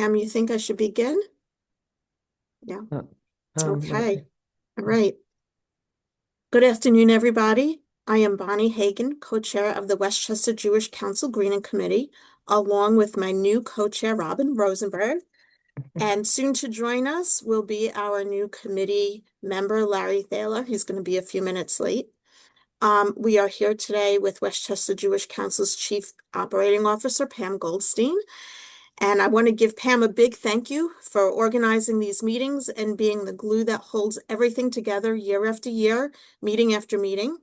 Pam, you think I should begin? Yeah. Uh, Okay. All right. Good afternoon, everybody. I am Bonnie Hagan, co-chair of the Westchester Jewish Council Greening Committee, along with my new co-chair, Robin Rosenberg. And soon to join us will be our new committee member, Larry Thaler. He's going to be a few minutes late. We are here today with Westchester Jewish Council's Chief Operating Officer, Pam Goldstein. And I want to give Pam a big thank you for organizing these meetings and being the glue that holds everything together year after year, meeting after meeting.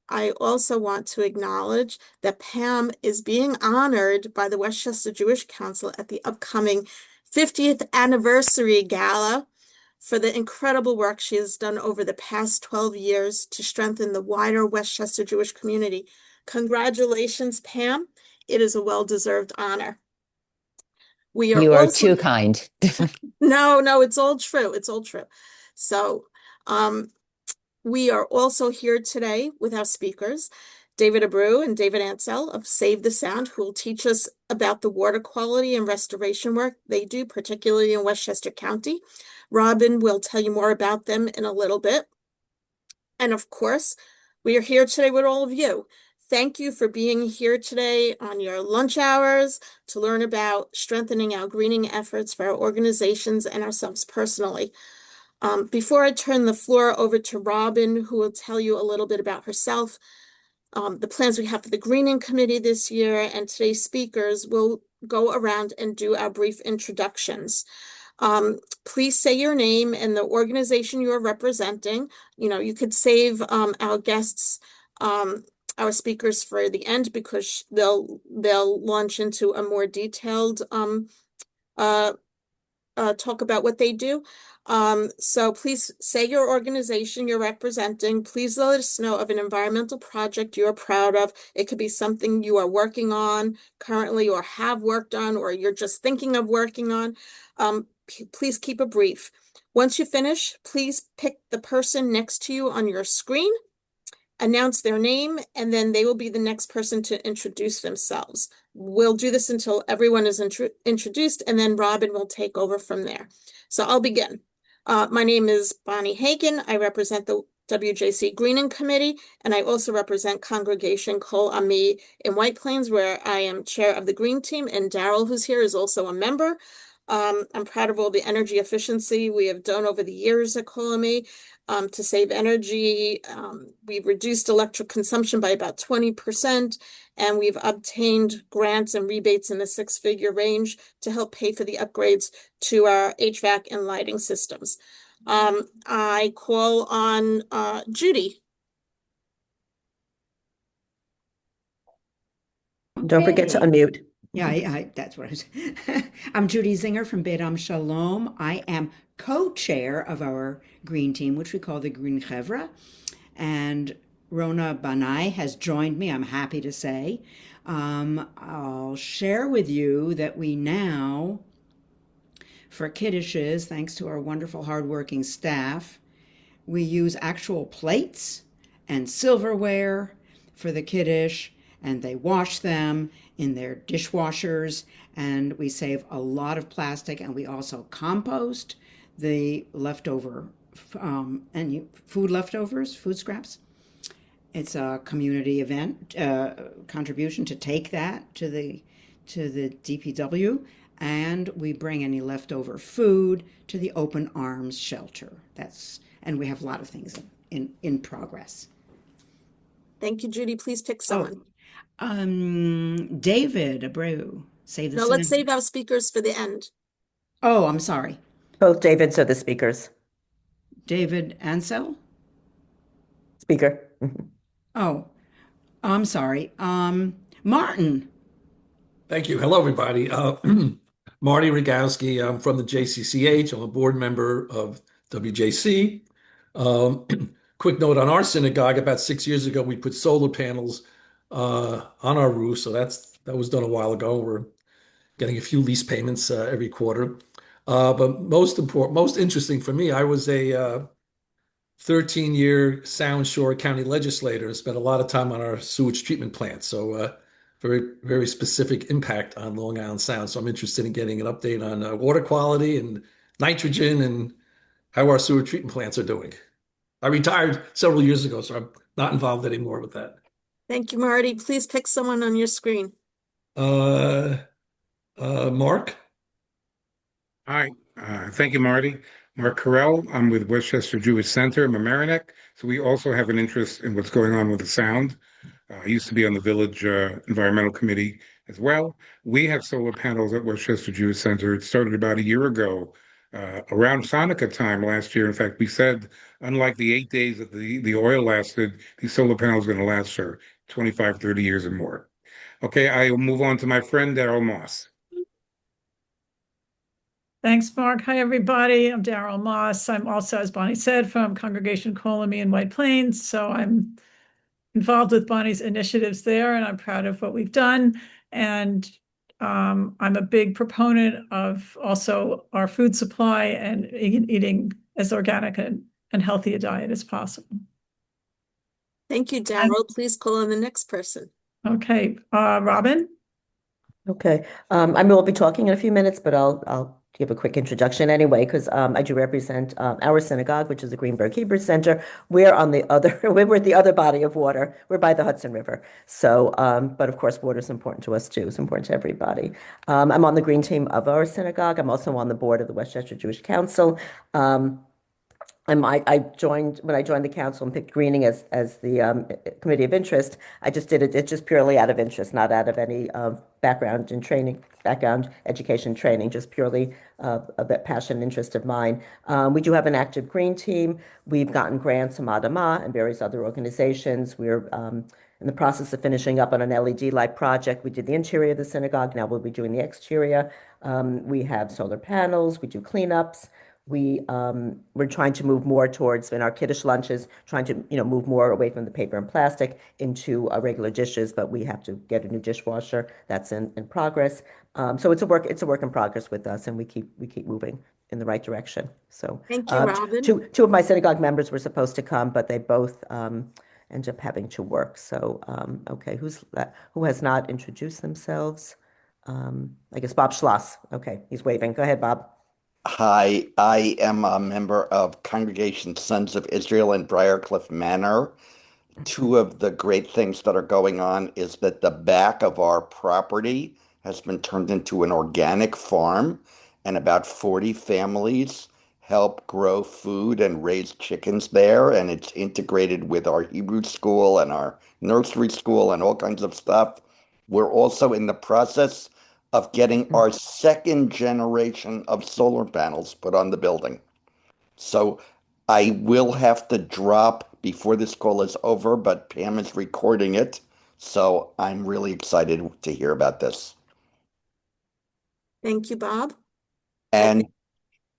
I also want to acknowledge that Pam is being honored by the Westchester Jewish Council at the upcoming 50th anniversary gala for the incredible work she has done over the past 12 years to strengthen the wider Westchester Jewish community. Congratulations, Pam. It is a well-deserved honor. We are you are also, too kind. no, it's all true. It's all true. So, um, we are also here today with our speakers, David Abreu and David Ansel of Save the Sound, who will teach us about the water quality and restoration work they do, particularly in Westchester County. Robin will tell you more about them in a little bit. And of course, we are here today with all of you. Thank you for being here today on your lunch hours to learn about strengthening our greening efforts for our organizations and ourselves personally. Before I turn the floor over to Robin, who will tell you a little bit about herself, the plans we have for the Greening Committee this year, and today's speakers will go around and do our brief introductions. Please say your name and the organization you are representing. You could save our guests, our speakers for the end because they'll launch into a more detailed uh, talk about what they do. So please say your organization you're representing. Please let us know of an environmental project you're proud of. It could be something you are working on currently or have worked on, or you're just thinking of working on. Please keep it brief. Once you finish, please pick the person next to you on your screen, announce their name, and then they will be the next person to introduce themselves. We'll do this until everyone is introduced, and then Robin will take over from there. So I'll begin. My name is Bonnie Hagan. I represent the WJC Greening Committee, and I also represent Congregation Kol Ami in White Plains, where I am chair of the Green Team, and Daryl, who's here, is also a member. I'm proud of all the energy efficiency we have done over the years at Kol Ami to save energy. We've reduced electric consumption by about 20%, and we've obtained grants and rebates in the six-figure range to help pay for the upgrades to our HVAC and lighting systems. I call on Judy. Don't forget to Okay. unmute. Yeah, that's what I was. I'm Judy Zinger from Beit Am Shalom. I am co-chair of our green team, which we call the Green Chevra. And Rona Banai has joined me, I'm happy to say. I'll share with you that we now, for kiddishes, thanks to our wonderful hardworking staff, we use actual plates and silverware for the kiddush, and they wash them in their dishwashers, and we save a lot of plastic, and we also compost the leftover food leftovers, food scraps. It's a community event contribution to take that to the DPW, and we bring any leftover food to the Open Arms shelter. And we have a lot of things in progress. Thank you, Judy. Please pick Oh, someone. David Abreu, Save the No, let's Sound. save our speakers for the end. Oh, I'm sorry. Both Davids are the speakers. David Ansel? Speaker. Mhm. Oh, I'm sorry. Martin. Thank you. Hello, everybody. Marty Rogowski. I'm from the JCCH. I'm a board member of WJC. Um, Quick note on our synagogue, about 6 years ago, we put solar panels on our roof. So that was done a while ago. We're getting a few lease payments every quarter. But most important, most interesting for me, I was a 13-year Sound Shore County legislator and spent a lot of time on our sewage treatment plant. So very specific impact on Long Island Sound. So I'm interested in getting an update on water quality and nitrogen and how our sewer treatment plants are doing. I retired several years ago, so I'm not involved anymore with that. Thank you, Marty. Please pick someone on your screen. Uh, Mark? Hi, thank you, Marty. Mark Carell. I'm with Westchester Jewish Center. I'm a Mamaroneck, so we also have an interest in what's going on with the sound. I used to be on the village environmental committee as well. We have solar panels at Westchester Jewish Center. It started about a year ago, around Hanukkah time last year. In fact, we said, unlike the 8 days that the oil lasted, these solar panels are going to last for 25, 30 years or more. Okay, I will move on to my friend Daryl Moss. Thanks, Mark. Hi, everybody. I'm Daryl Moss. I'm also, as Bonnie said, from Congregation Colony in White Plains. So I'm involved with Bonnie's initiatives there, and I'm proud of what we've done. And I'm a big proponent of also our food supply and eating as organic and healthy a diet as possible. Thank you, Daryl. Please call on the next person. Okay, Robin? Okay. I mean, we'll be talking in a few minutes, but I'll give a quick introduction anyway, because I do represent our synagogue, which is the Greenberg Hebrew Center. We're on the other, we're the other body of water. We're by the Hudson River. So, but of course, water is important to us too. It's important to everybody. I'm on the green team of our synagogue. I'm also on the board of the Westchester Jewish Council. I joined when I joined the council and picked greening as the committee of interest. I just did it. It's just purely out of interest, not out of any background in training, background education training, just purely a bit passion and interest of mine. We do have an active green team. We've gotten grants from Adama and various other organizations. We're in the process of finishing up on an LED light project. We did the interior of the synagogue. Now we'll be doing the exterior. We have solar panels. We do cleanups. We're trying to move more towards in our kiddush lunches, trying to move more away from the paper and plastic into regular dishes. But we have to get a new dishwasher. That's in progress. So it's a work in progress with us, and we keep moving in the right direction. So Thank you, Robin. two of my synagogue members were supposed to come, but they both end up having to work. So okay, who has not introduced themselves? I guess Bob Schloss. Okay, he's waving. Go ahead, Bob. Hi, I am a member of Congregation Sons of Israel in Briarcliff Manor. Two of the great things that are going on is that the back of our property has been turned into an organic farm, and about 40 families help grow food and raise chickens there, and it's integrated with our Hebrew school and our nursery school and all kinds of stuff. We're also in the process of getting our second generation of solar panels put on the building. So I will have to drop before this call is over, but Pam is recording it. So I'm really excited to hear about this. Thank you, Bob. And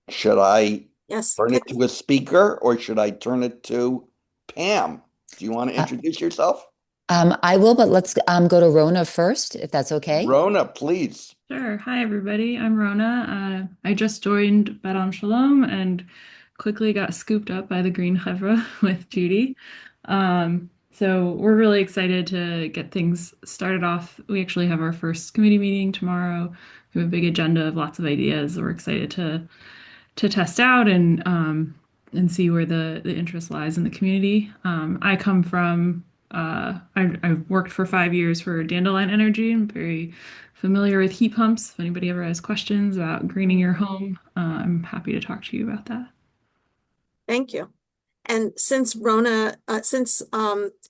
should I Yes, turn it to a speaker or should I turn it to Pam? Do you want to introduce yourself? I will, but let's go to Rona first, if that's okay. Rona, please. Sure. Hi, everybody. I'm Rona. I just joined Bet Shalom and quickly got scooped up by the Green Chevra with Judy. So we're really excited to get things started off. We actually have our first committee meeting tomorrow. We have a big agenda of lots of ideas. We're excited to test out and see where the interest lies in the community. I come from I've worked for 5 years for Dandelion Energy. I'm very familiar with heat pumps. If anybody ever has questions about greening your home, I'm happy to talk to you about that. thank you. And since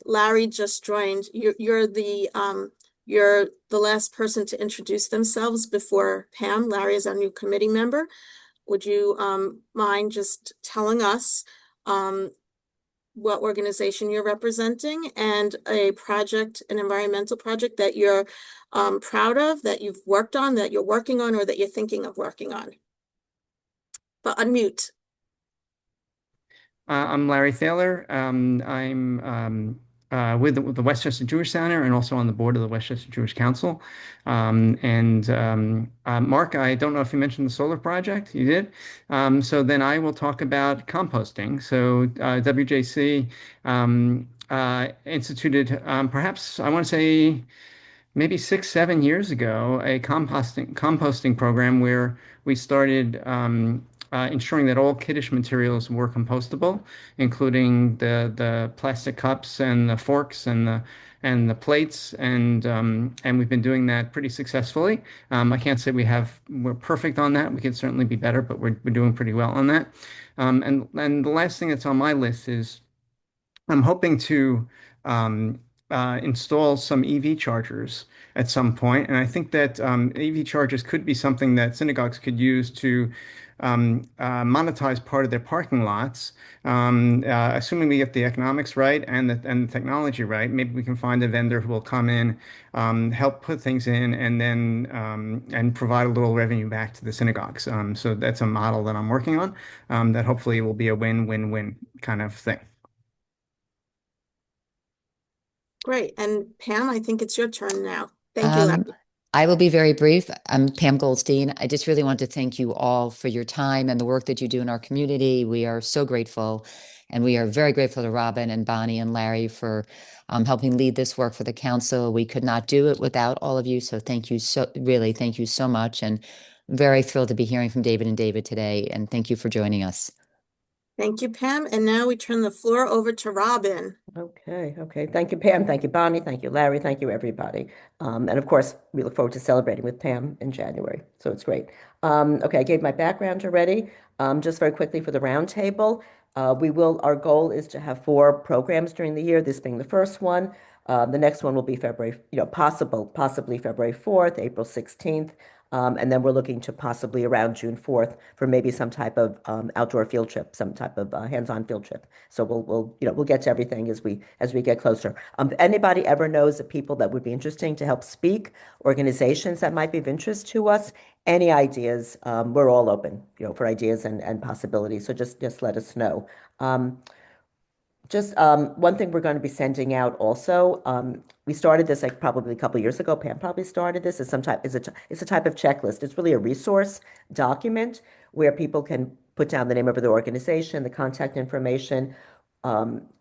Larry just joined, you're the last person to introduce themselves before Pam. Larry is our new committee member. Would you mind just telling us what organization you're representing and an environmental project that you're proud of, that you've worked on, that you're working on, or that you're thinking of working on? But unmute. I'm Larry Thaler. I'm with the Westchester Jewish Center and also on the board of the Westchester Jewish Council. Mark, I don't know if you mentioned the solar project. You did. So then I will talk about composting. So WJC instituted perhaps, I want to say, maybe 6, 7 years ago, a composting program where we started ensuring that all kiddish materials were compostable, including the plastic cups and the forks and the plates, and we've been doing that pretty successfully. I can't say we're perfect on that. We could certainly be better, but we're doing pretty well on that. And the last thing that's on my list is I'm hoping to install some EV chargers at some point, and I think that EV chargers could be something that synagogues could use to monetize part of their parking lots. Assuming we get the economics right and the technology right, maybe we can find a vendor who will come in, help put things in, and then and provide a little revenue back to the synagogues. So that's a model that I'm working on that hopefully will be a win-win-win kind of thing. Great. And Pam, I think it's your turn now. Thank you, Um, Larry. I will be very brief. I'm Pam Goldstein. I just really want to thank you all for your time and the work that you do in our community. We are so grateful. And we are very grateful to Robin and Bonnie and Larry for helping lead this work for the council. We could not do it without all of you. So thank you really, thank you so much. And very thrilled to be hearing from David and David today. And thank you for joining us. Thank you, Pam. And now we turn the floor over to Robin. Okay. Thank you, Pam. Thank you, Bonnie. Thank you, Larry. Thank you, everybody. And of course, we look forward to celebrating with Pam in January. So it's great. Okay, I gave my background already. Just very quickly for the roundtable, our goal is to have 4 programs during the year, this being the first one. The next one will be February, possibly February 4th, April 16th. And then we're looking to possibly around June 4th for maybe some type of outdoor field trip, some type of hands-on field trip. So we'll get to everything as we get closer. If anybody ever knows of people that would be interesting to help speak, organizations that might be of interest to us, any ideas, we're all open, for ideas and possibilities. So just let us know. Just one thing we're going to be sending out also. We started this like probably a couple years ago. Pam probably started this. It's a type of checklist. It's really a resource document where people can put down the name of their organization, the contact information,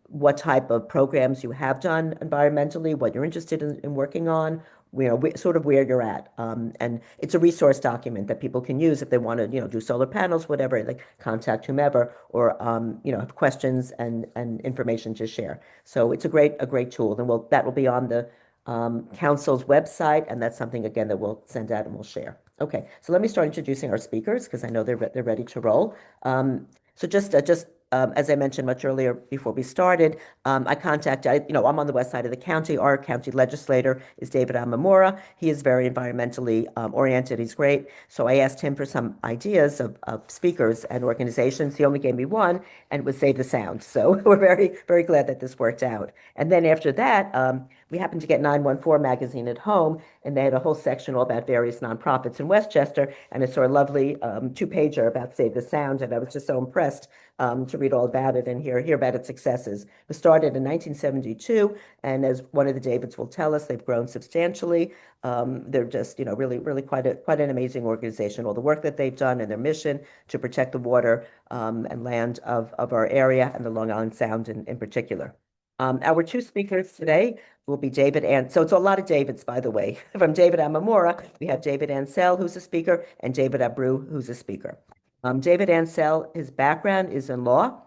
what type of programs you have done environmentally, what you're interested in working on, sort of where you're at. And it's a resource document that people can use if they want to, do solar panels, whatever, like contact whomever, or, have questions and information to share. So it's a great tool. And that will be on the council's website. And that's something, again, that we'll send out and we'll share. Okay, so let me start introducing our speakers because I know they're ready to roll. So just as I mentioned much earlier before we started, I'm on the west side of the county. Our county legislator is David Amamura. He is very environmentally oriented. He's great. So I asked him for some ideas of speakers and organizations. He only gave me one, and it was Save the Sound. So we're very, very glad that this worked out. And then after that, we happened to get 914 magazine at home, and they had a whole section all about various nonprofits in Westchester, and I saw a lovely 2-pager about Save the Sound, and I was just so impressed to read all about it and hear about its successes. It was started in 1972, and as one of the Davids will tell us, they've grown substantially. They're just, really, really quite an amazing organization. All the work that they've done and their mission to protect the water and land of our area and the Long Island Sound in particular. Our 2 speakers today will be so it's a lot of Davids, by the way. From David Amamura, we have David Ansel, who's a speaker, and David Abreu, who's a speaker. David Ansel, his background is in law.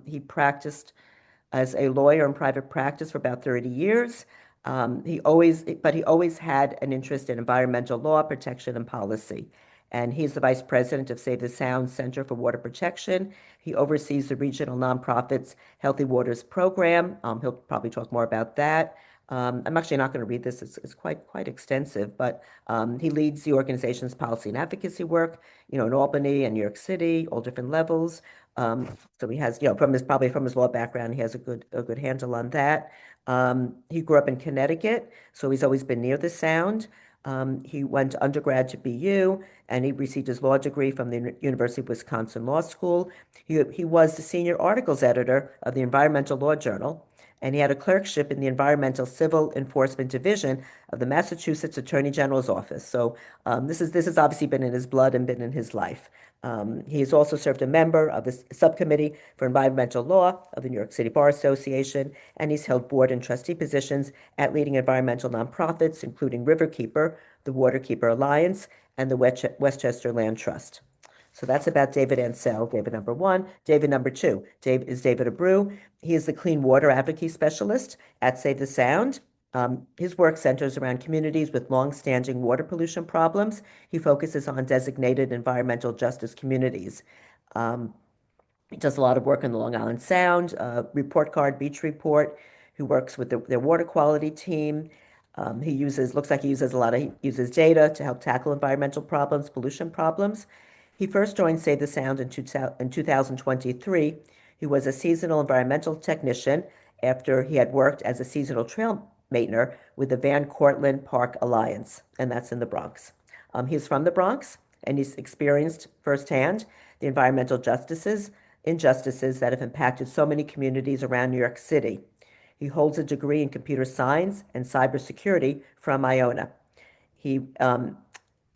He practiced as a lawyer in private practice for about 30 years. He always had an interest in environmental law, protection, and policy. And he's the vice president of Save the Sound Center for Water Protection. He oversees the regional nonprofits Healthy Waters program. He'll probably talk more about that. I'm actually not going to read this. It's quite extensive, but he leads the organization's policy and advocacy work, in Albany and New York City, all different levels. So he has, from his law background, he has a good handle on that. He grew up in Connecticut, so he's always been near the Sound. He went undergrad to BU, and he received his law degree from the University of Wisconsin Law School. He was the senior articles editor of the Environmental Law Journal, and he had a clerkship in the Environmental Civil Enforcement Division of the Massachusetts Attorney General's office. So this has obviously been in his blood and been in his life. He has also served a member of the subcommittee for environmental law of the New York City Bar Association, and he's held board and trustee positions at leading environmental nonprofits, including Riverkeeper, the Waterkeeper Alliance, and the Westchester Land Trust. So that's about David Ansel, David number one. David number two, is David Abreu. He is the clean water advocacy specialist at Save the Sound. His work centers around communities with long-standing water pollution problems. He focuses on designated environmental justice communities. He does a lot of work on the Long Island Sound, Report Card, Beach Report. He works with their water quality team. Looks like he uses data to help tackle environmental problems, pollution problems. He first joined Save the Sound in 2023. He was a seasonal environmental technician after he had worked as a seasonal trail maintainer with the Van Cortlandt Park Alliance, and that's in the Bronx. He's from the Bronx, and he's experienced firsthand the environmental injustices that have impacted so many communities around New York City. He holds a degree in computer science and cybersecurity from Iona.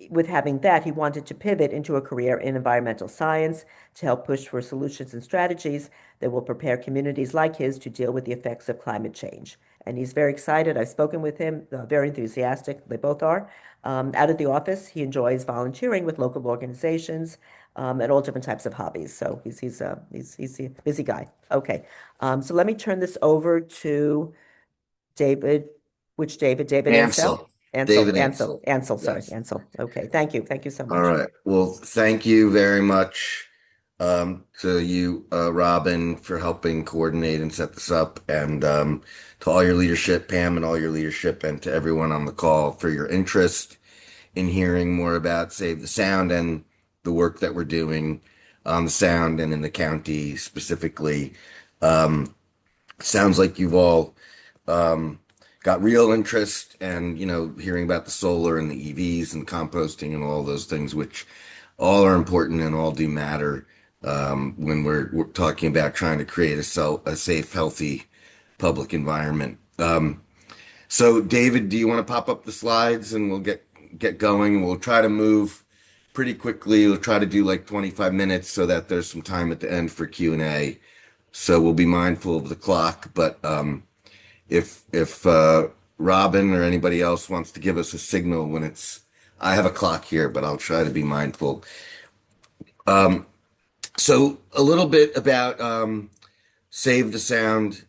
With having that, he wanted to pivot into a career in environmental science to help push for solutions and strategies that will prepare communities like his to deal with the effects of climate change. And he's very excited. I've spoken with him, very enthusiastic. They both are. Out of the office, he enjoys volunteering with local organizations and all different types of hobbies. So he's a busy guy. Okay, so let me turn this over to David. Which David? David Ansel? David Ansel. Sorry, Yes. Ansel. Okay, thank you. Thank you so All much. right. Well, thank you very much to you, Robin, for helping coordinate and set this up, and to all your leadership, Pam, and all your leadership, and to everyone on the call for your interest in hearing more about Save the Sound and the work that we're doing on the Sound and in the county specifically. Sounds like you've all got real interest and, hearing about the solar and the EVs and composting and all those things, which all are important and all do matter when we're talking about trying to create a safe, healthy public environment. So, David, do you want to pop up the slides and we'll get going? We'll try to move pretty quickly. We'll try to do like 25 minutes so that there's some time at the end for Q&A. So we'll be mindful of the clock, but if Robin or anybody else wants to give us a signal when I have a clock here, but I'll try to be mindful. So a little bit about Save the Sound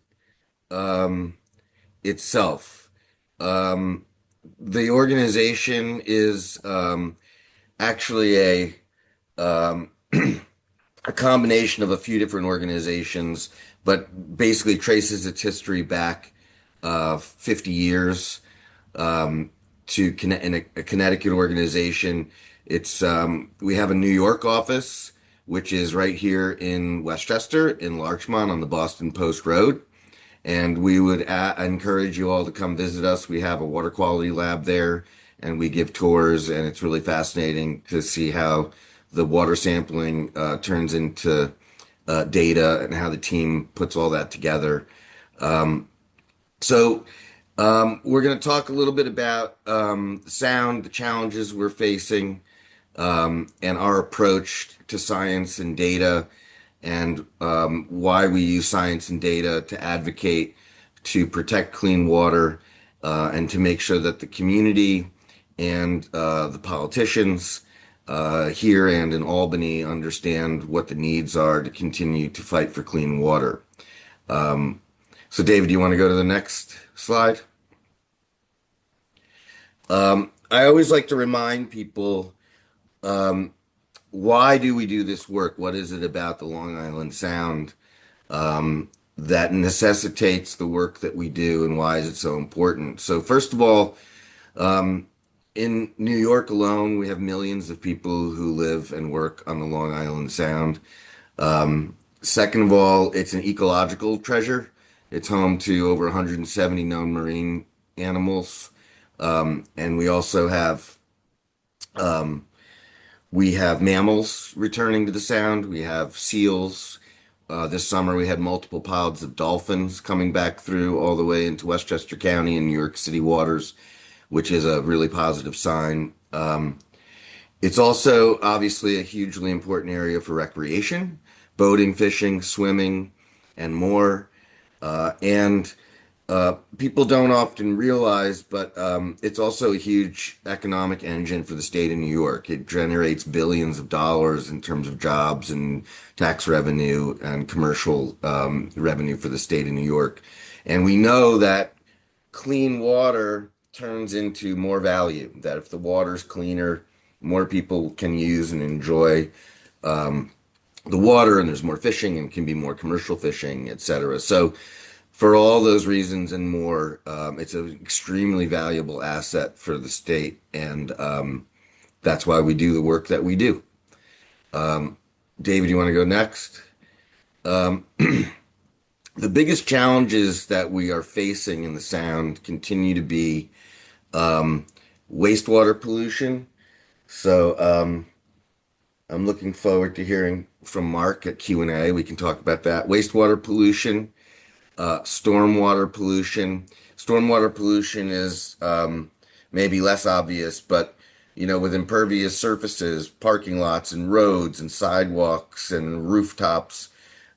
itself. The organization is actually a combination of a few different organizations, but basically traces its history back 50 years in a Connecticut organization. We have a New York office, which is right here in Westchester, in Larchmont on the Boston Post Road. And we would encourage you all to come visit us. We have a water quality lab there, and we give tours, and it's really fascinating to see how the water sampling turns into data and how the team puts all that together. So we're going to talk a little bit about sound, the challenges we're facing, and our approach to science and data, and why we use science and data to advocate to protect clean water and to make sure that the community and the politicians here and in Albany understand what the needs are to continue to fight for clean water. So David, do you want to go to the next slide? I always like to remind people, why do we do this work? What is it about the Long Island Sound that necessitates the work that we do, and why is it so important? So first of all, in New York alone, we have millions of people who live and work on the Long Island Sound. Second of all, it's an ecological treasure. It's home to over 170 known marine animals. And we also have mammals returning to the Sound. We have seals. This summer we had multiple pods of dolphins coming back through all the way into Westchester County and New York City waters, which is a really positive sign. It's also obviously a hugely important area for recreation, boating, fishing, swimming, and more. And People don't often realize, but it's also a huge economic engine for the state of New York. It generates billions of dollars in terms of jobs and tax revenue and commercial revenue for the state of New York. And we know that clean water turns into more value, that if the water's cleaner, more people can use and enjoy the water, and there's more fishing and can be more commercial fishing, et cetera. So for all those reasons and more, it's an extremely valuable asset for the state, and that's why we do the work that we do. David, you want to go next? The biggest challenges that we are facing in the Sound continue to be wastewater pollution. So I'm looking forward to hearing from Mark at Q&A. We can talk about that. Wastewater pollution, stormwater pollution. Stormwater pollution is maybe less obvious, but with impervious surfaces, parking lots and roads and sidewalks and rooftops,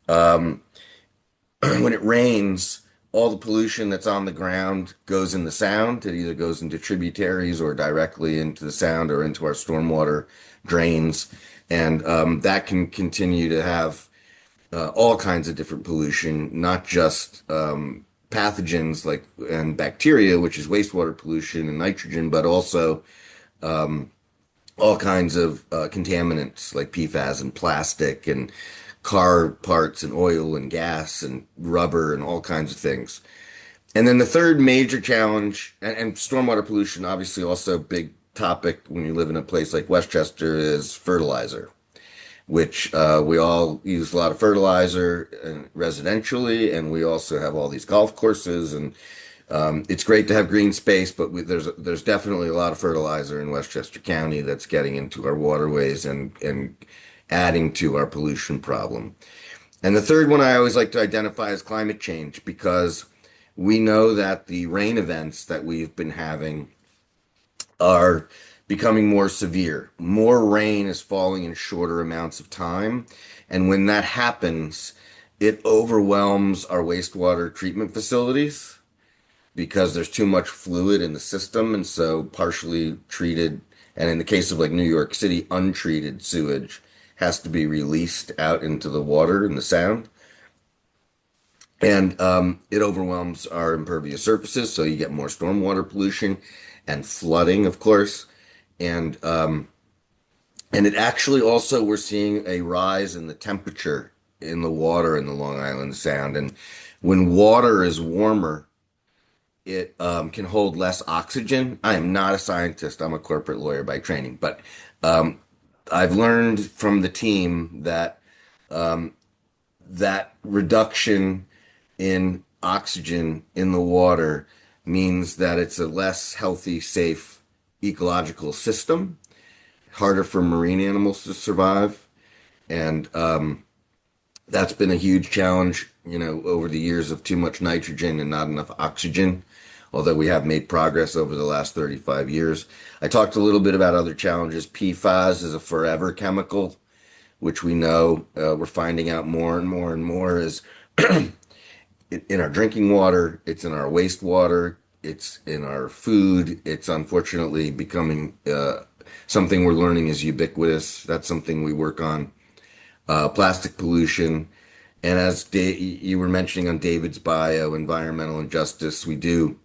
when it rains, all the pollution that's on the ground goes in the Sound. It either goes into tributaries or directly into the Sound or into our stormwater drains. And that can continue to have all kinds of different pollution, not just pathogens like and bacteria, which is wastewater pollution and nitrogen, but also all kinds of contaminants like PFAS and plastic and car parts and oil and gas and rubber and all kinds of things. And then the third major challenge, and stormwater pollution, obviously also a big topic when you live in a place like Westchester, is fertilizer, which we all use a lot of fertilizer residentially, and we also have all these golf courses, and it's great to have green space, but there's definitely a lot of fertilizer in Westchester County that's getting into our waterways and adding to our pollution problem. And the third one I always like to identify is climate change, because we know that the rain events that we've been having are becoming more severe. More rain is falling in shorter amounts of time. And when that happens, it overwhelms our wastewater treatment facilities because there's too much fluid in the system. And so partially treated, and in the case of like New York City, untreated sewage has to be released out into the water in the Sound. And it overwhelms our impervious surfaces, so you get more stormwater pollution and flooding, of course. And and it actually also, we're seeing a rise in the temperature in the water in the Long Island Sound. And when water is warmer, it can hold less oxygen. I am not a scientist. I'm a corporate lawyer by training, but I've learned from the team that that reduction in oxygen in the water means that it's a less healthy, safe ecological system, harder for marine animals to survive. And that's been a huge challenge, over the years of too much nitrogen and not enough oxygen, although we have made progress over the last 35 years. I talked a little bit about other challenges. PFAS is a forever chemical, which we know we're finding out more and more and more is in our drinking water, it's in our wastewater, it's in our food. It's unfortunately becoming something we're learning is ubiquitous. That's something we work on. Plastic pollution. And as you were mentioning on David's bio, environmental injustice, when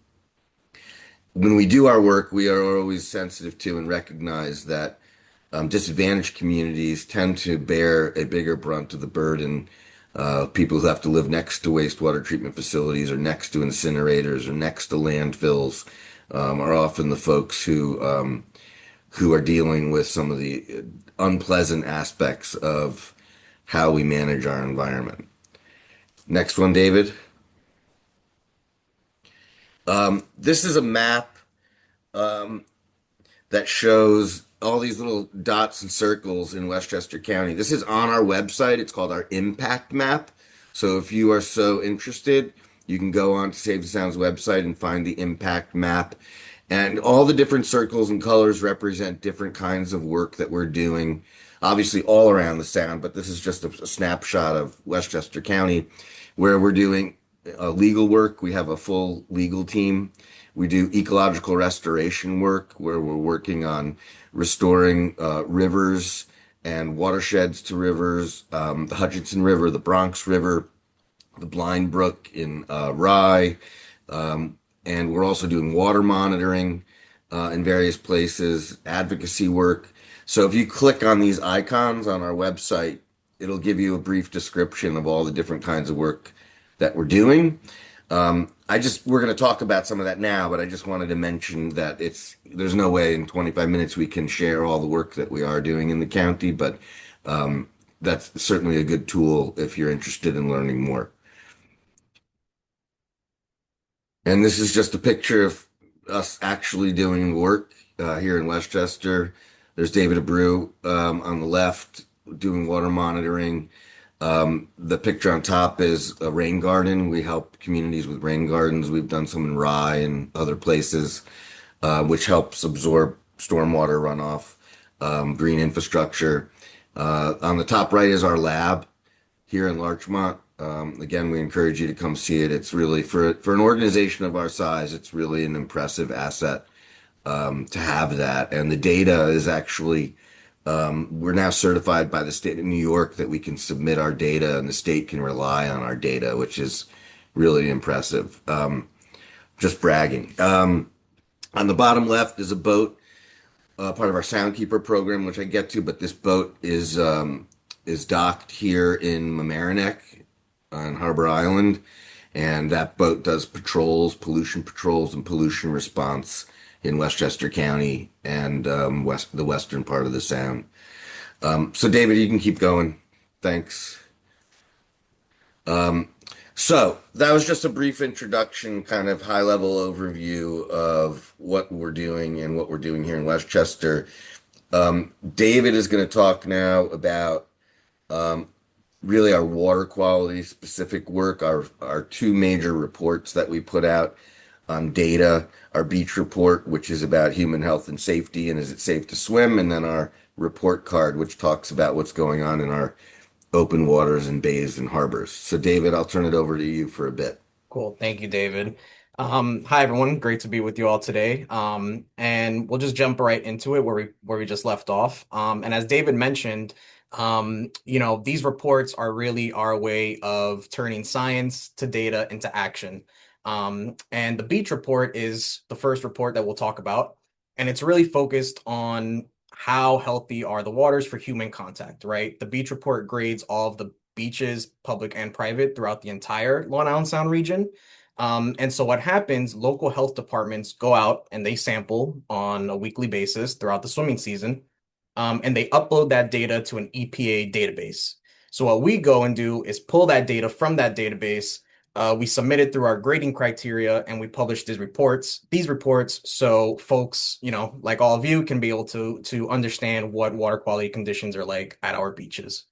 we do our work, we are always sensitive to and recognize that disadvantaged communities tend to bear a bigger brunt of the burden. People who have to live next to wastewater treatment facilities or next to incinerators or next to landfills are often the folks who are dealing with some of the unpleasant aspects of how we manage our environment. Next one, David. This is a map that shows all these little dots and circles in Westchester County. This is on our website. It's called our impact map. So if you are so interested, you can go on to Save the Sound's website and find the impact map. And all the different circles and colors represent different kinds of work that we're doing, obviously all around the sound, but this is just a snapshot of Westchester County where we're doing legal work. We have a full legal team. We do ecological restoration work where we're working on restoring rivers and watersheds to rivers, the Hutchinson River, the Bronx River, the Blind Brook in Rye. And we're also doing water monitoring in various places, advocacy work. So if you click on these icons on our website, it'll give you a brief description of all the different kinds of work that we're doing. We're going to talk about some of that now, but I just wanted to mention that there's no way in 25 minutes we can share all the work that we are doing in the county, but that's certainly a good tool if you're interested in learning more. And this is just a picture of us actually doing work here in Westchester. There's David Abreu on the left doing water monitoring. The picture on top is a rain garden. We help communities with rain gardens. We've done some in Rye and other places, which helps absorb stormwater runoff, green infrastructure. On the top right is our lab here in Larchmont. Again, we encourage you to come see it. It's really, for an organization of our size, it's really an impressive asset to have that. And the data is actually, we're now certified by the state of New York that we can submit our data and the state can rely on our data, which is really impressive. Just bragging. On the bottom left is a boat, part of our Soundkeeper program, which I get to, but this boat is docked here in Mamaroneck on Harbor Island, and that boat does pollution patrols, and pollution response in Westchester County and the western part of the Sound. So, David, you can keep going. Thanks. So that was just a brief introduction, kind of high-level overview of what we're doing and what we're doing here in Westchester. David is going to talk now about really our water quality specific work, our two major reports that we put out on data, our beach report, which is about human health and safety and is it safe to swim, and then our report card, which talks about what's going on in our open waters and bays and harbors. So David, I'll turn it over to you for a bit. Cool. Thank you, David. Hi everyone. Great to be with you all today. And we'll just jump right into it where we just left off. And as David mentioned, these reports are really our way of turning science to data into action. And the beach report is the first report that we'll talk about, and it's really focused on how healthy are the waters for human contact, right? The beach report grades all of the beaches, public and private, throughout the entire Long Island Sound region. And so what happens, local health departments go out and they sample on a weekly basis throughout the swimming season, and they upload that data to an EPA database. So what we go and do is pull that data from that database. We submit it through our grading criteria and we publish these reports so folks, like all of you, can be able to understand what water quality conditions are like at our beaches.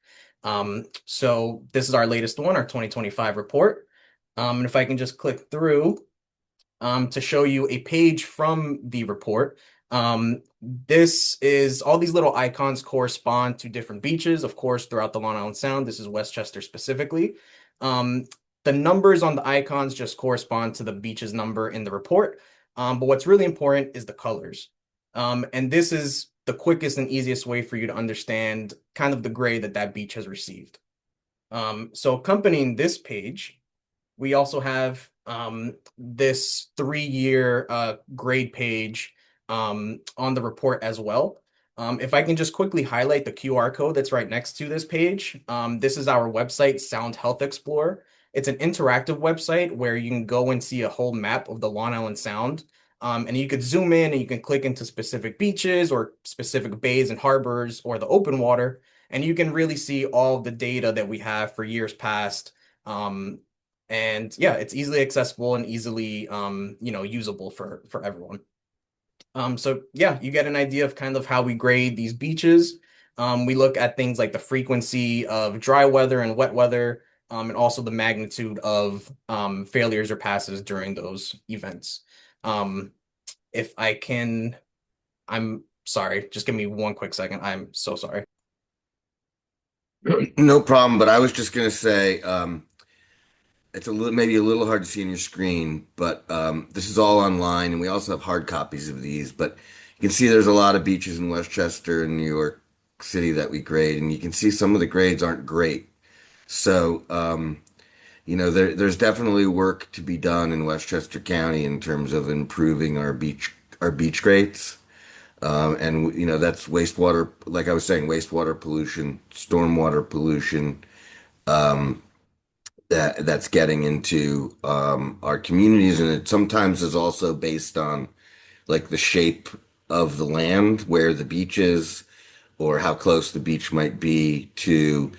So this is our latest one, our 2025 report. And if I can just click through to show you a page from the report. This is all these little icons correspond to different beaches, of course, throughout the Long Island Sound. This is Westchester specifically. The numbers on the icons just correspond to the beach's number in the report. But what's really important is the colors. And this is the quickest and easiest way for you to understand kind of the grade that beach has received. So accompanying this page, we also have this 3-year grade page on the report as well. If I can just quickly highlight the QR code that's right next to this page. This is our website, Sound Health Explorer. It's an interactive website where you can go and see a whole map of the Long Island Sound. And you could zoom in and you can click into specific beaches or specific bays and harbors or the open water. And you can really see all of the data that we have for years past. And yeah, it's easily accessible and easily, usable for everyone. So yeah, you get an idea of kind of how we grade these beaches. We look at things like the frequency of dry weather and wet weather, and also the magnitude of failures or passes during those events. Um, if I can, I'm sorry, just give me one quick second. I'm so sorry. No problem, but I was just going to say, it's a little maybe a little hard to see on your screen, but this is all online, and we also have hard copies of these. But you can see there's a lot of beaches in Westchester and New York City that we grade, and you can see some of the grades aren't great. So, there's definitely work to be done in Westchester County in terms of improving our beach grades. And that's wastewater, like I was saying, wastewater pollution, stormwater pollution, that's getting into our communities, and it sometimes is also based on like the shape of the land where the beach is, or how close the beach might be to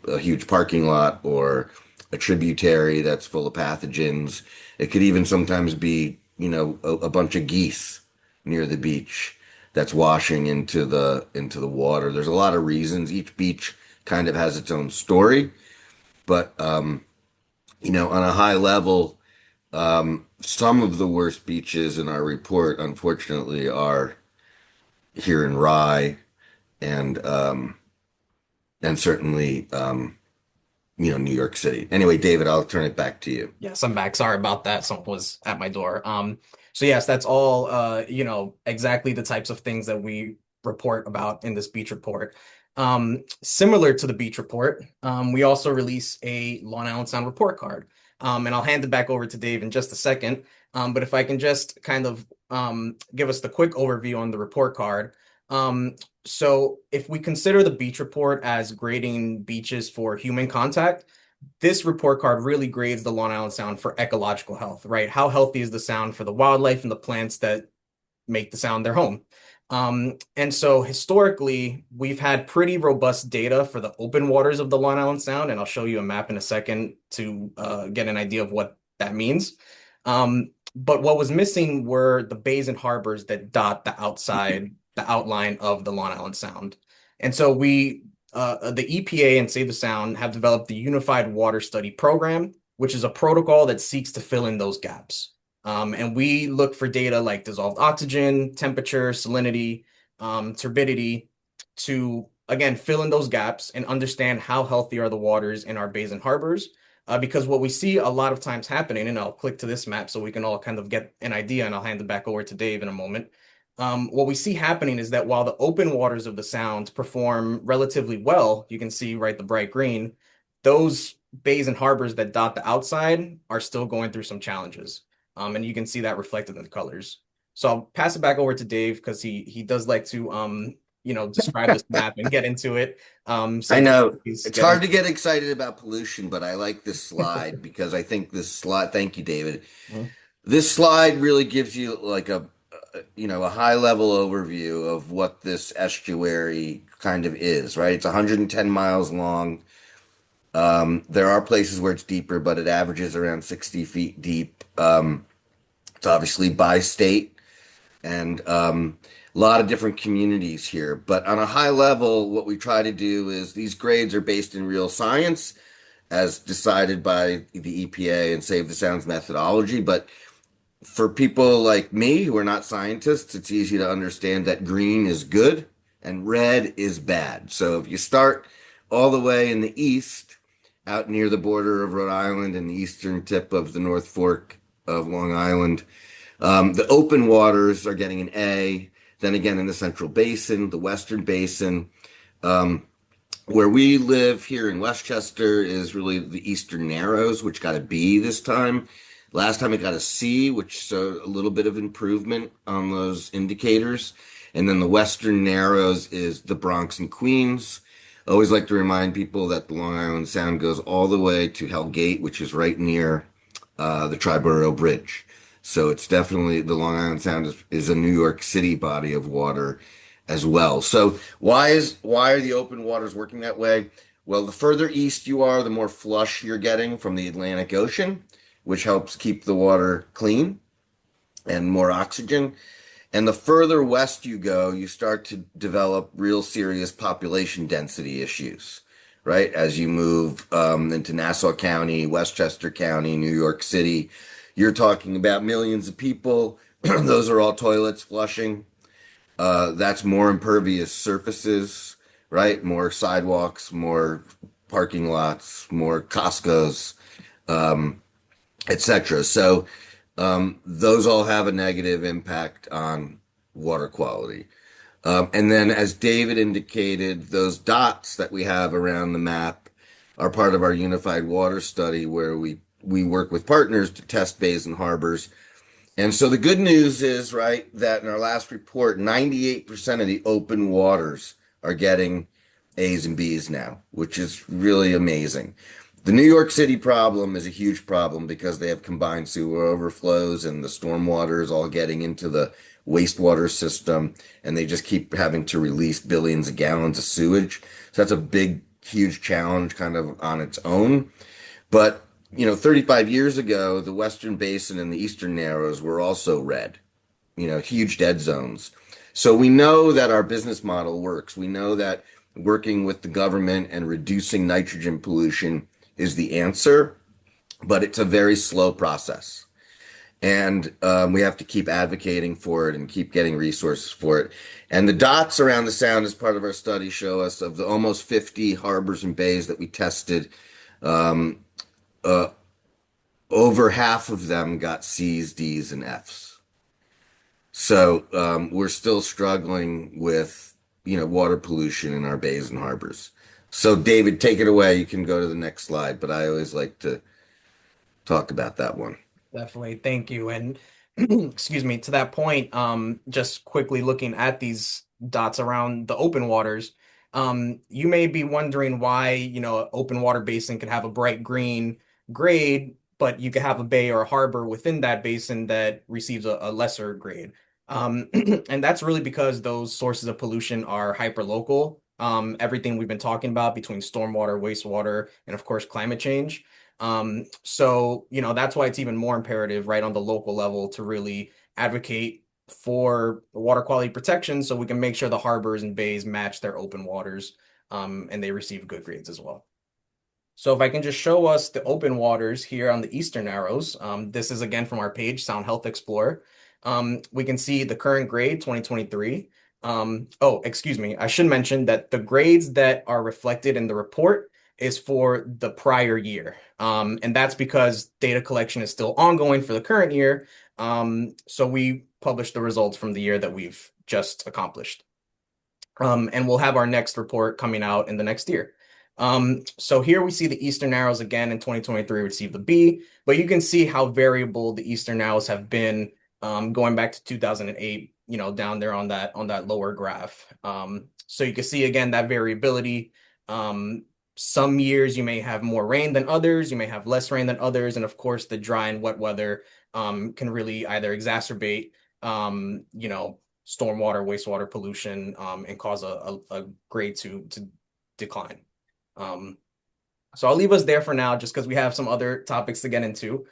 a huge parking lot or a tributary that's full of pathogens. It could even sometimes be, a bunch of geese near the beach that's washing into the water. There's a lot of reasons. Each beach kind of has its own story, but on a high level, some of the worst beaches in our report, unfortunately, are here in Rye and certainly New York City. Anyway, David, I'll turn it back to you. Yes, I'm back. Sorry about that. Someone was at my door. So yes, that's all exactly the types of things that we report about in this beach report. Similar to the beach report, we also release a Long Island Sound report card. And I'll hand it back over to Dave in just a second. But if I can just kind of give us the quick overview on the report card. So if we consider the beach report as grading beaches for human contact, this report card really grades the Long Island Sound for ecological health, right? How healthy is the sound for the wildlife and the plants that make the sound their home? And so historically, we've had pretty robust data for the open waters of the Long Island Sound, and I'll show you a map in a second to get an idea of what that means. But what was missing were the bays and harbors that dot the outline of the Long Island Sound. And so the EPA and Save the Sound have developed the Unified Water Study Program, which is a protocol that seeks to fill in those gaps. And we look for data like dissolved oxygen, temperature, salinity, turbidity to, again, fill in those gaps and understand how healthy are the waters in our bays and harbors. Because what we see a lot of times happening, and I'll click to this map so we can all kind of get an idea, and I'll hand it back over to Dave in a moment. What we see happening is that while the open waters of the sound perform relatively well, you can see right the bright green, those bays and harbors that dot the outside are still going through some challenges. And you can see that reflected in the colors. So I'll pass it back over to Dave because he does like to describe this map and get into it. So I Dave, know please it's get hard into to get excited about pollution, but I like this slide because I think this slide, thank you, David. it. This slide really gives you like a high level overview of what this estuary kind of is, right? It's 110 miles long. There are places where it's deeper, but it averages around 60 feet deep. It's obviously by state and a lot of different communities here. But on a high level, what we try to do is these grades are based in real science as decided by the EPA and Save the Sound's methodology. But for people like me who are not scientists, it's easy to understand that green is good and red is bad. So if you start all the way in the east, out near the border of Rhode Island and the eastern tip of the North Fork of Long Island, the open waters are getting an A. Then again, in the Central Basin, the Western Basin, where we live here in Westchester is really the Eastern Narrows, which got a B this time. Last time it got a C, which showed a little bit of improvement on those indicators. And then the Western Narrows is the Bronx and Queens. I always like to remind people that the Long Island Sound goes all the way to Hell Gate, which is right near the Triborough Bridge. So it's definitely the Long Island Sound is a New York City body of water as well. So why are the open waters working that way? Well, the further east you are, the more flush you're getting from the Atlantic Ocean, which helps keep the water clean and more oxygen. And the further west you go, you start to develop real serious population density issues, right? As you move into Nassau County, Westchester County, New York City, you're talking about millions of people. Those are all toilets flushing. That's more impervious surfaces, right? More sidewalks, more parking lots, more Costco's, etc. So those all have a negative impact on water quality. And then, as David indicated, those dots that we have around the map are part of our unified water study, where we work with partners to test bays and harbors. And so the good news is, right, that in our last report, 98% of the open waters are getting A's and B's now, which is really amazing. The New York City problem is a huge problem because they have combined sewer overflows and the stormwater is all getting into the wastewater system, and they just keep having to release billions of gallons of sewage. So that's a big, huge challenge kind of on its own. But, 35 years ago, the Western Basin and the Eastern Narrows were also red, huge dead zones. So we know that our business model works. We know that working with the government and reducing nitrogen pollution is the answer, but it's a very slow process. And we have to keep advocating for it and keep getting resources for it. And the dots around the sound as part of our study show us of the almost 50 harbors and bays that we tested, um, uh, over half of them got C's, D's, and F's. So we're still struggling with, water pollution in our bays and harbors. So David, take it away. You can go to the next slide, but I always like to talk about that one. Definitely. Thank you. And excuse me, to that point, just quickly looking at these dots around the open waters, you may be wondering why, open water basin can have a bright green grade, but you could have a bay or a harbor within that basin that receives a lesser grade. And that's really because those sources of pollution are hyperlocal. Everything we've been talking about between stormwater, wastewater, and of course, climate change. So, that's why it's even more imperative, right, on the local level to really advocate for water quality protection so we can make sure the harbors and bays match their open waters, and they receive good grades as well. So if I can just show us the open waters here on the Eastern Narrows, this is again from our page, Sound Health Explorer. We can see the current grade, 2023. Oh, excuse me. I should mention that the grades that are reflected in the report is for the prior year. And that's because data collection is still ongoing for the current year. So we published the results from the year that we've just accomplished. And we'll have our next report coming out in the next year. So here we see the Eastern Narrows again in 2023 received the B, but you can see how variable the Eastern Narrows have been going back to 2008, down there on that lower graph. So you can see again that variability. Some years you may have more rain than others, you may have less rain than others, and of course the dry and wet weather can really either exacerbate stormwater, wastewater pollution, and cause a grade to decline. So I'll leave us there for now, just because we have some other topics to get into.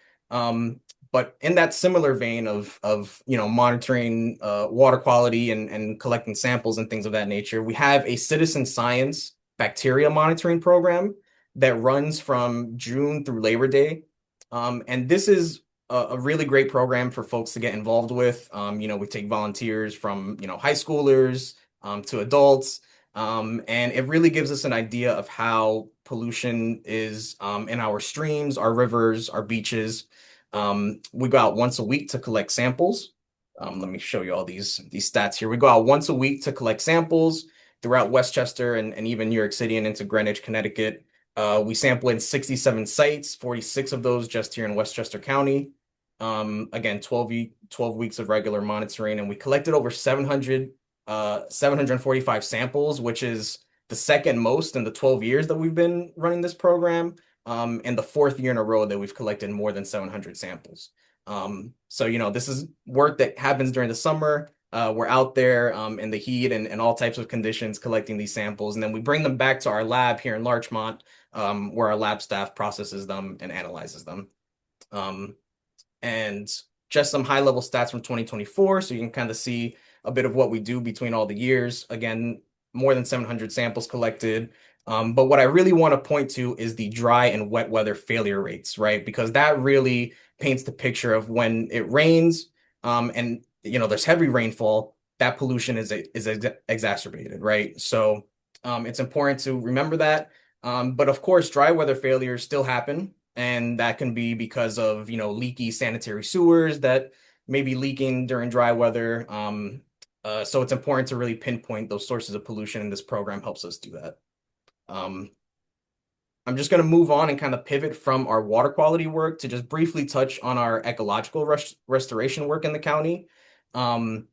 But in that similar vein of monitoring water quality and collecting samples and things of that nature, we have a citizen science bacteria monitoring program that runs from June through Labor Day. And this is a really great program for folks to get involved with. We take volunteers from high schoolers to adults. And it really gives us an idea of how pollution is in our streams, our rivers, our beaches. We go out once a week to collect samples. Let me show you all these stats here. We go out once a week to collect samples throughout Westchester and even New York City and into Greenwich, Connecticut. We sample in 67 sites, 46 of those just here in Westchester County. Again, 12 weeks of regular monitoring, and we collected over 745 samples, which is the second most in the 12 years that we've been running this program, and the fourth year in a row that we've collected more than 700 samples. So, this is work that happens during the summer. We're out there in the heat and all types of conditions collecting these samples, and then we bring them back to our lab here in Larchmont, where our lab staff processes them and analyzes them. And just some high level stats from 2024. So you can kind of see a bit of what we do between all the years. Again, more than 700 samples collected. But what I really want to point to is the dry and wet weather failure rates, right? Because that really paints the picture of when it rains, and there's heavy rainfall, that pollution is exacerbated, right? So it's important to remember that. But of course, dry weather failures still happen, and that can be because of leaky sanitary sewers that may be leaking during dry weather. So it's important to really pinpoint those sources of pollution, and this program helps us do that. Um, I'm just going to move on and kind of pivot from our water quality work to just briefly touch on our ecological restoration work in the county. Um,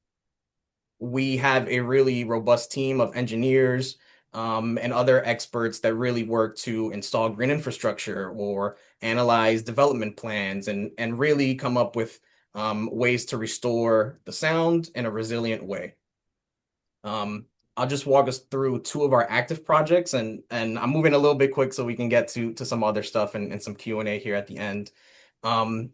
we have a really robust team of engineers and other experts that really work to install green infrastructure or analyze development plans and really come up with ways to restore the sound in a resilient way. Um, I'll just walk us through two of our active projects, and I'm moving a little bit quick so we can get to some other stuff and some Q&A here at the end. Um,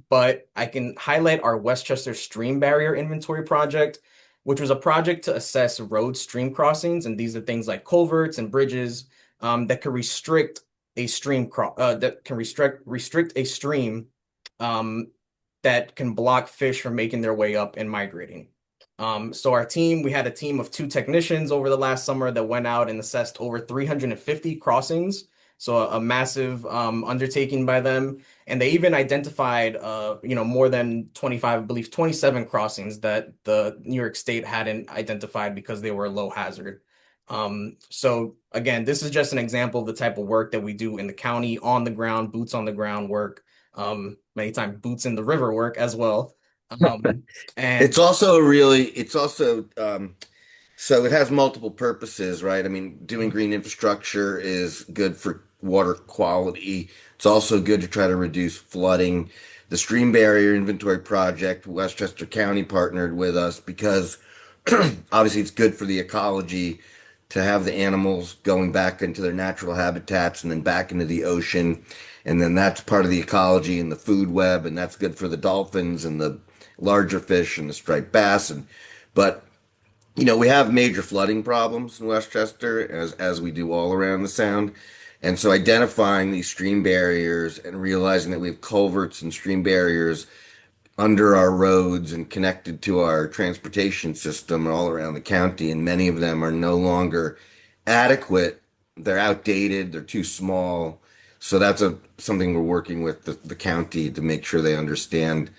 but I can highlight our Westchester Stream Barrier Inventory project, which was a project to assess road stream crossings, and these are things like culverts and bridges that can restrict a restrict a stream um, that can block fish from making their way up and migrating. So we had a team of two technicians over the last summer that went out and assessed over 350 crossings. So a massive undertaking by them. And they even identified, more than 25, I believe 27 crossings that the New York State hadn't identified because they were low hazard. So again, this is just an example of the type of work that we do in the county, on the ground, boots on the ground work, many times boots in the river work as well. And It's also so it has multiple purposes, right? I mean, doing green infrastructure is good for water quality. It's also good to try to reduce flooding. The Stream Barrier Inventory Project, Westchester County partnered with us because obviously it's good for the ecology to have the animals going back into their natural habitats and then back into the ocean. And then that's part of the ecology and the food web, and that's good for the dolphins and the larger fish and the striped bass. But we have major flooding problems in Westchester, as we do all around the Sound. And so identifying these stream barriers and realizing that we have culverts and stream barriers under our roads and connected to our transportation system all around the county, and many of them are no longer adequate. They're outdated, they're too small. So that's something we're working with the county to make sure they understand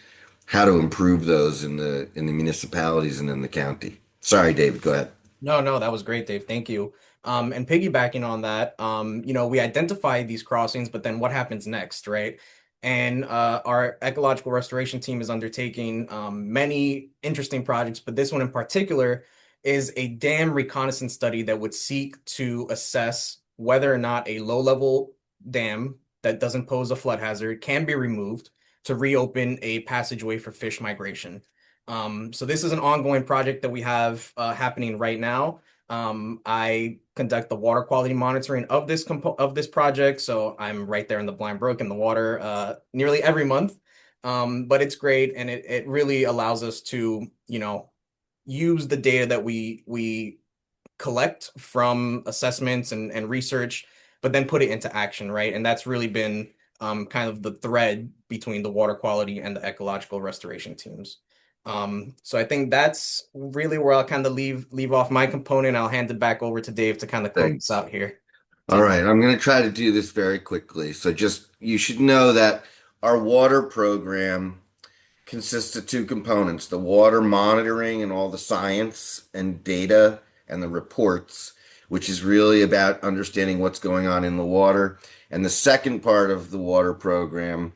how to improve those in the municipalities and in the county. Sorry, David, go ahead. No, no, that was great, Dave. Thank you. And piggybacking on that, we identify these crossings, but then what happens next, right? And our ecological restoration team is undertaking many interesting projects, but this one in particular is a dam reconnaissance study that would seek to assess whether or not a low-level dam that doesn't pose a flood hazard can be removed to reopen a passageway for fish migration. So this is an ongoing project that we have happening right now. I conduct the water quality monitoring of this project, so I'm right there in the Blind Brook in the water nearly every month. But it's great, and it really allows us to use the data that we collect from assessments and research, but then put it into action, right? And that's really been kind of the thread between the water quality and the ecological restoration teams. So I think that's really where I'll kind of leave off my component. I'll hand it back over to Dave to kind of close this Thanks. out here. All right, I'm going to try to do this very quickly. So just you should know that our water program consists of two components: the water monitoring and all the science and data and the reports, which is really about understanding what's going on in the water. And the second part of the water program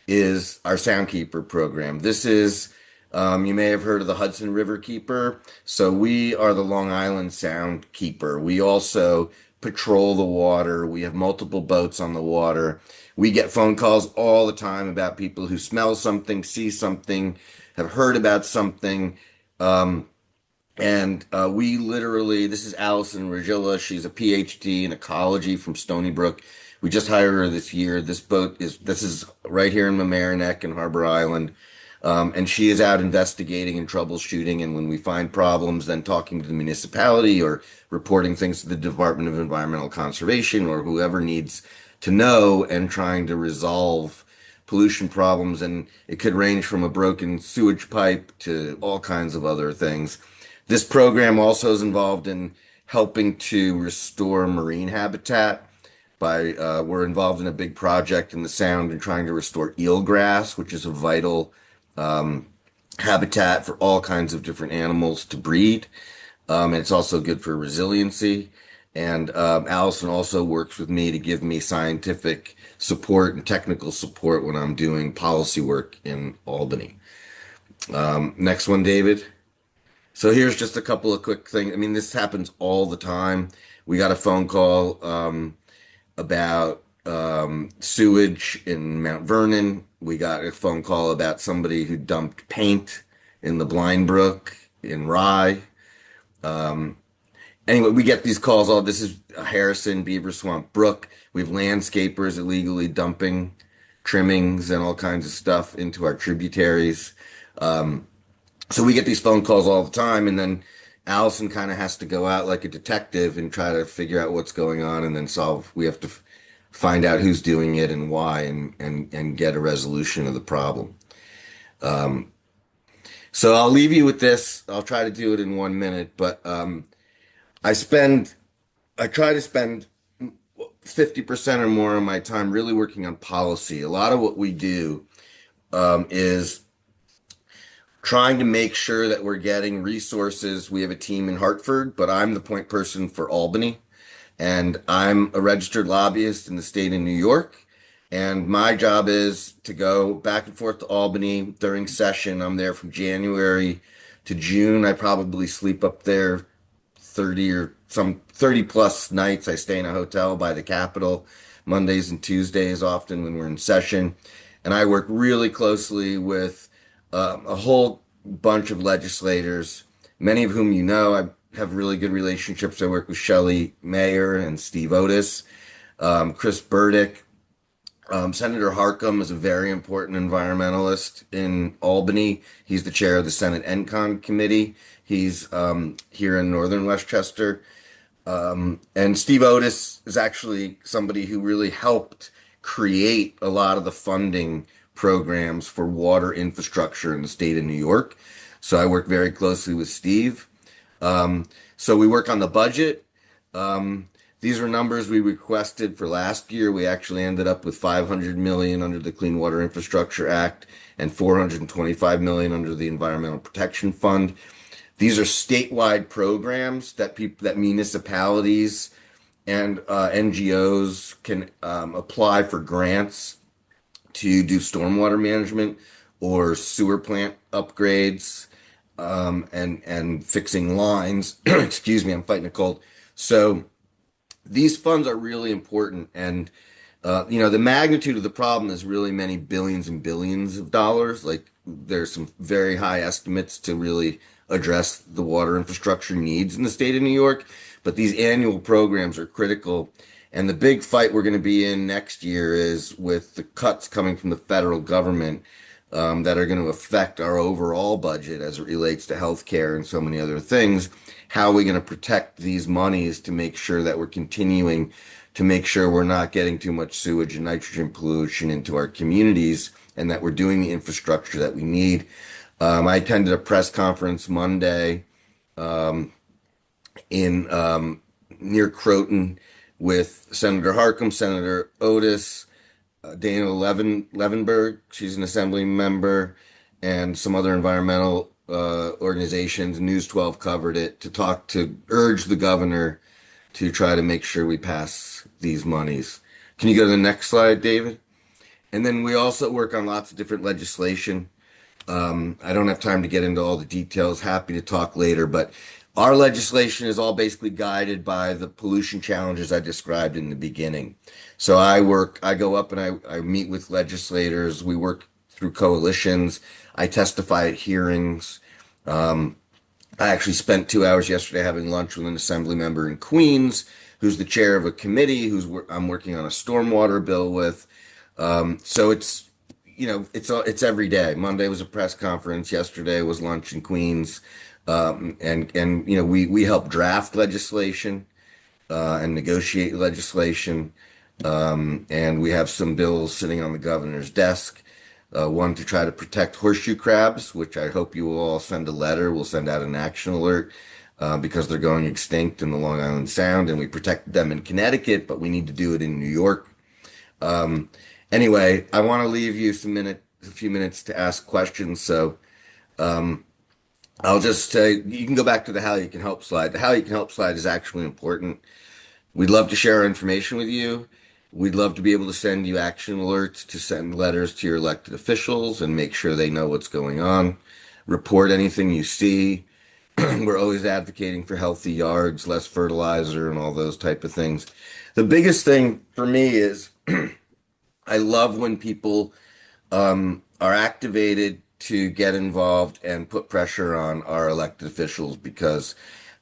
is our Soundkeeper program. This is, you may have heard of the Hudson River Keeper. So we are the Long Island Sound Keeper. We also patrol the water. We have multiple boats on the water. We get phone calls all the time about people who smell something, see something, have heard about something. And we literally, this is Allison Regilla. She's a PhD in ecology from Stony Brook. We just hired her this year. This is right here in Mamaroneck and Harbor Island. And she is out investigating and troubleshooting. And when we find problems, then talking to the municipality or reporting things to the Department of Environmental Conservation or whoever needs to know and trying to resolve pollution problems. And it could range from a broken sewage pipe to all kinds of other things. This program also is involved in helping to restore marine habitat by we're involved in a big project in the Sound and trying to restore eelgrass, which is a vital habitat for all kinds of different animals to breed. And it's also good for resiliency. And Allison also works with me to give me scientific support and technical support when I'm doing policy work in Albany. Next one, David. So here's just a couple of quick things. I mean, this happens all the time. We got a phone call about sewage in Mount Vernon. We got a phone call about somebody who dumped paint in the Blind Brook in Rye. Anyway, we get these calls. All this is Harrison, Beaver Swamp Brook. We have landscapers illegally dumping trimmings and all kinds of stuff into our tributaries. So we get these phone calls all the time, and then Allison kind of has to go out like a detective and try to figure out what's going on, and then solve. We have to find out who's doing it and why, and get a resolution of the problem. So I'll leave you with this. I'll try to do it in 1 minute, but I try to spend 50% or more of my time really working on policy. A lot of what we do is trying to make sure that we're getting resources. We have a team in Hartford, but I'm the point person for Albany, and I'm a registered lobbyist in the state of New York. And my job is to go back and forth to Albany during session. I'm there from January to June. I probably sleep up there 30 plus nights. I stay in a hotel by the Capitol Mondays and Tuesdays often when we're in session. And I work really closely with a whole bunch of legislators, many of whom you know. I have really good relationships. I work with Shelley Mayer and Steve Otis, Chris Burdick. Senator Harcum is a very important environmentalist in Albany. He's the chair of the Senate ENCON committee. He's here in northern Westchester. And Steve Otis is actually somebody who really helped create a lot of the funding programs for water infrastructure in the state of New York. So I work very closely with Steve. So we work on the budget. These are numbers we requested for last year. We actually ended up with $500 million under the Clean Water Infrastructure Act and $425 million under the Environmental Protection Fund. These are statewide programs that municipalities and NGOs can apply for grants to do stormwater management or sewer plant upgrades and fixing lines. Excuse me, I'm fighting a cold. So these funds are really important, and the magnitude of the problem is really many billions and billions of dollars. Like there's some very high estimates to really address the water infrastructure needs in the state of New York, but these annual programs are critical. And the big fight we're going to be in next year is with the cuts coming from the federal government that are going to affect our overall budget as it relates to healthcare and so many other things. How are we going to protect these monies to make sure that we're continuing to make sure we're not getting too much sewage and nitrogen pollution into our communities, and that we're doing the infrastructure that we need? I attended a press conference Monday in near Croton with Senator Harcum, Senator Otis, Dana Levenberg, she's an assembly member, and some other environmental organizations. News 12 covered it to urge the governor to try to make sure we pass these monies. Can you go to the next slide, David? And then we also work on lots of different legislation. I don't have time to get into all the details. Happy to talk later, but our legislation is all basically guided by the pollution challenges I described in the beginning. So I go up and I meet with legislators. We work through coalitions. I testify at hearings. I actually spent 2 hours yesterday having lunch with an assembly member in Queens, who's the chair of a committee I'm working on a stormwater bill with. So it's every day. Monday was a press conference. Yesterday was lunch in Queens, and we help draft legislation and negotiate legislation. And we have some bills sitting on the governor's desk. One to try to protect horseshoe crabs, which I hope you will all send a letter. We'll send out an action alert because they're going extinct in the Long Island Sound, and we protect them in Connecticut, but we need to do it in New York. Um, anyway, I want to leave you a few minutes to ask questions. So I'll just say you can go back to the how you can help slide. The how you can help slide is actually important. We'd love to share our information with you. We'd love to be able to send you action alerts, to send letters to your elected officials and make sure they know what's going on. Report anything you see. We're always advocating for healthy yards, less fertilizer, and all those type of things. The biggest thing for me is I love when people are activated to get involved and put pressure on our elected officials because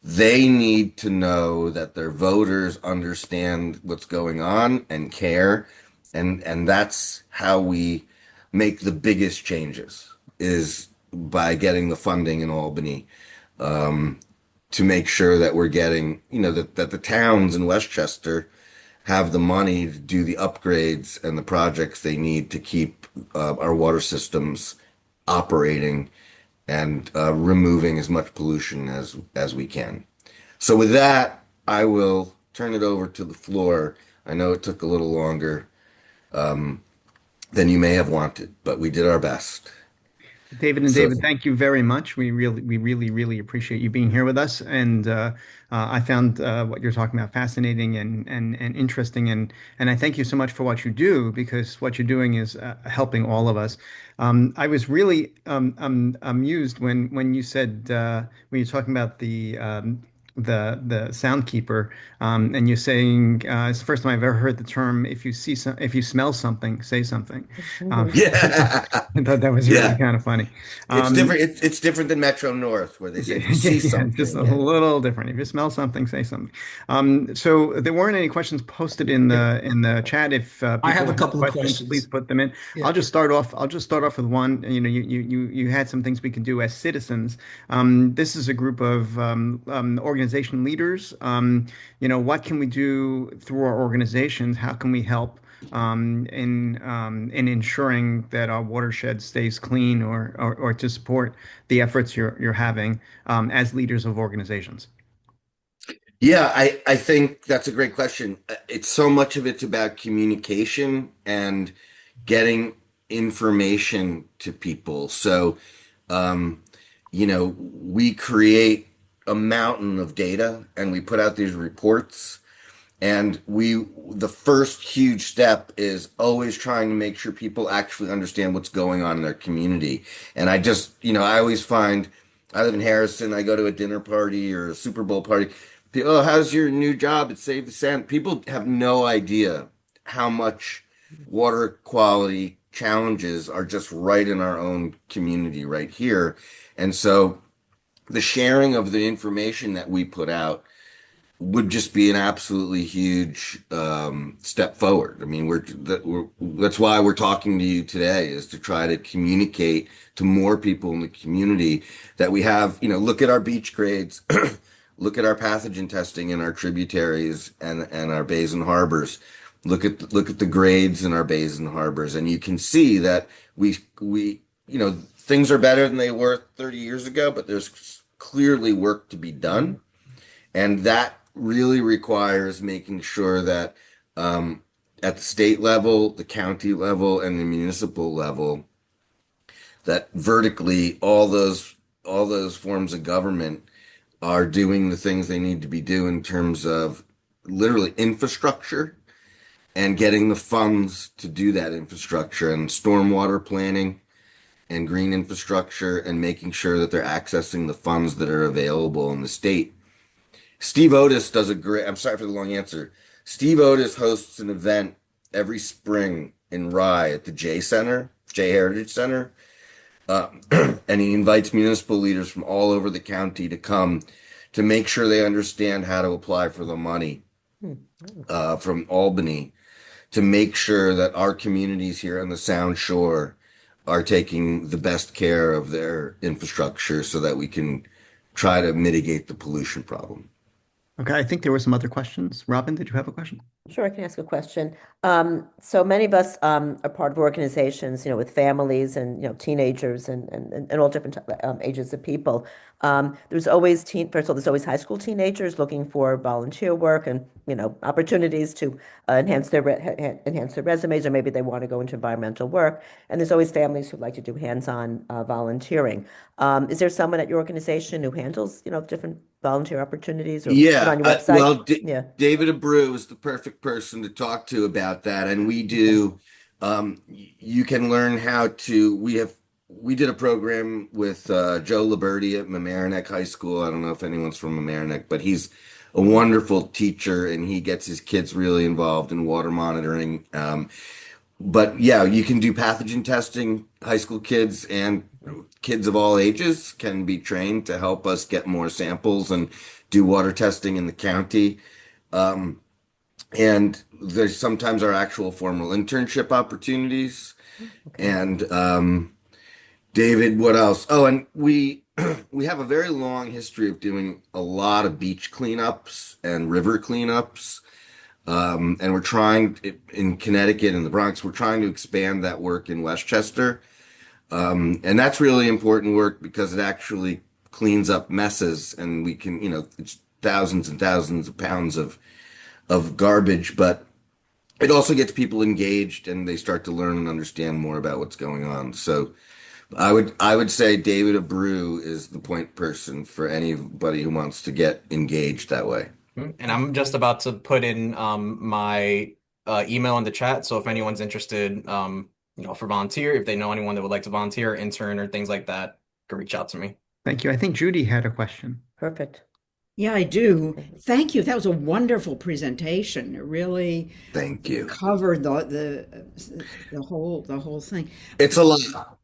they need to know that their voters understand what's going on and care. And that's how we make the biggest changes is by getting the funding in Albany to make sure that we're getting, that the towns in Westchester have the money to do the upgrades and the projects they need to keep our water systems operating and removing as much pollution as we can. So with that, I will turn it over to the floor. I know it took a little longer than you may have wanted, but we did our best. David and So David, thank you very much. We really appreciate you being here with us. And I found what you're talking about fascinating and interesting. And I thank you so much for what you do because what you're doing is helping all of us. I was really amused when you said when you're talking about the soundkeeper, and you're saying it's the first time I've ever heard the term. If you smell something, say something. yeah, I thought that was really yeah, kind of funny. it's different. It's different than Metro North, where they say Yeah, if you yeah, see yeah, just a something, yeah. little different. If you smell something, say something. So there weren't any questions posted in Yeah, the chat. If I have people a have couple of questions, please questions. put them in. Yeah. I'll just start off with one. You had some things we can do as citizens. This is a group of organization leaders. What can we do through our organizations? How can we help? In ensuring that our watershed stays clean or to support the efforts you're having as leaders of organizations? Yeah, I think that's a great question. It's so much of it's about communication and getting information to people. So, um, we create a mountain of data and we put out these reports. And the first huge step is always trying to make sure people actually understand what's going on in their community. And I always find, I live in Harrison, I go to a dinner party or a Super Bowl party. Oh, how's your new job at Save the Sand? People have no idea how much water quality challenges are just right in our own community right here. And so the sharing of the information that we put out would just be an absolutely huge step forward. I mean, that's why we're talking to you today is to try to communicate to more people in the community that we have, look at our beach grades, look at our pathogen testing in our tributaries and our bays and harbors. Look at the grades in our bays and harbors, and you can see that things are better than they were 30 years ago, but there's clearly work to be done. And that really requires making sure that at the state level, the county level, and the municipal level, that vertically all those forms of government are doing the things they need to be doing in terms of literally infrastructure and getting the funds to do that infrastructure and stormwater planning and green infrastructure and making sure that they're accessing the funds that are available in the state. Steve Otis does a great, I'm sorry for the long answer. Steve Otis hosts an event every spring in Rye at the J Heritage Center. Uh, and he invites municipal leaders from all over the county to come to make sure they understand how to apply for the money from Albany to make sure that our communities here on the Sound Shore are taking the best care of their infrastructure so that we can try to mitigate the pollution problem. Okay, I think there were some other questions. Robin, did you have a question? Sure, I can ask a question. So many of us are part of organizations, with families and teenagers and all different ages of people. There's always first of all, there's always high school teenagers looking for volunteer work and opportunities to enhance their resumes, or maybe they want to go into environmental work. And there's always families who like to do hands-on volunteering. Is there someone at your organization who handles different volunteer opportunities or put Yeah, on your website? well, Yeah. David Abreu is the perfect person to talk to about that, and we Okay. do. You can learn how to. We did a program with Joe Liberti at Mamaroneck High School. I don't know if anyone's from Mamaroneck, but he's a wonderful teacher, and he gets his kids really involved in water monitoring. But yeah, you can do pathogen testing. High school kids and kids of all ages can be trained to help us get more samples and do water testing in the county. Um, and there's sometimes our actual formal internship opportunities. Okay. And David, what else? Oh, and we we have a very long history of doing a lot of beach cleanups and river cleanups. And we're trying in Connecticut and the Bronx, we're trying to expand that work in Westchester. And that's really important work because it actually cleans up messes and we can, it's thousands and thousands of pounds of garbage, but it also gets people engaged and they start to learn and understand more about what's going on. So I would say David Abreu is the point person for anybody who wants to get engaged that way. And I'm just about to put in my email in the chat. So if anyone's interested, for volunteer, if they know anyone that would like to volunteer, intern, or things like that, can reach out to me. Thank you. I think Judy had a question. Perfect. Yeah, I do. Thank you. That was a wonderful presentation. It really Thank you. covered the whole thing It's a lot.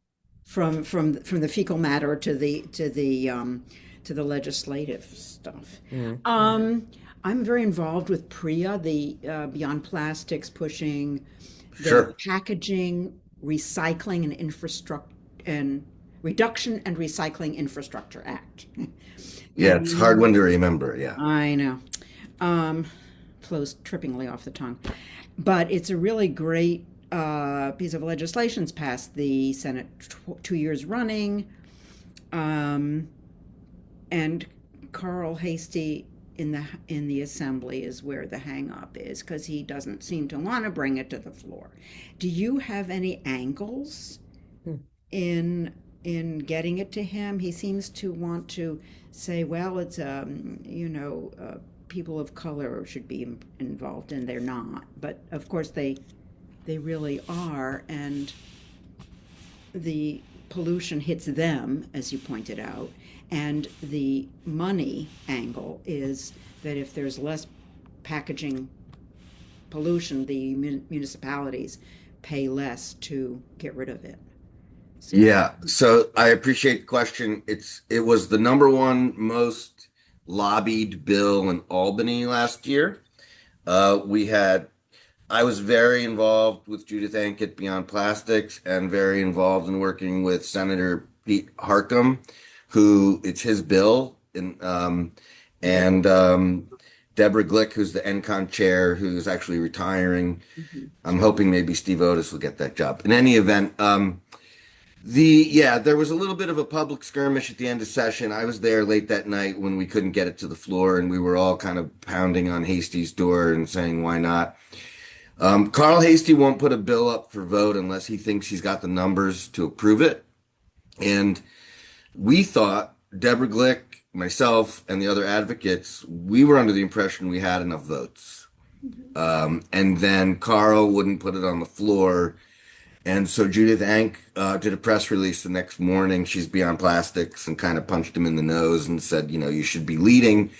from the fecal matter to the legislative stuff. I'm very involved with PRIA, the Beyond Plastics, pushing the Sure. packaging, recycling, and infrastructure and Reduction and Recycling Infrastructure Act. Yeah, it's a hard one to remember. Yeah. I know. Flows trippingly off the tongue. But it's a really great piece of legislation. It's passed the Senate 2 years running. And Carl Hasty in the Assembly is where the hang up is because he doesn't seem to want to bring it to the floor. Do you have any angles in getting it to him? He seems to want to say, well, it's people of color should be involved, and they're not. But of course, they really are, and the pollution hits them, as you pointed out. And the money angle is that if there's less packaging pollution, the municipalities pay less to get rid of it. So, Yeah, so I appreciate the question. It was the number one most lobbied bill in Albany last year. I was very involved with Judith Ankett Beyond Plastics and very involved in working with Senator Pete Harckham, who it's his bill, and Deborah Glick, who's the NCON chair, who's actually retiring. I'm hoping maybe Steve Otis will get that job. In any event, there was a little bit of a public skirmish at the end of session. I was there late that night when we couldn't get it to the floor, and we were all kind of pounding on Hasty's door and saying, why not? Carl Hasty won't put a bill up for vote unless he thinks he's got the numbers to approve it. And we thought, Deborah Glick, myself, and the other advocates, we were under the impression we had enough votes. And then Carl wouldn't put it on the floor. And so Judith Ank did a press release the next morning. She's Beyond Plastics and kind of punched him in the nose and said, you should be leading.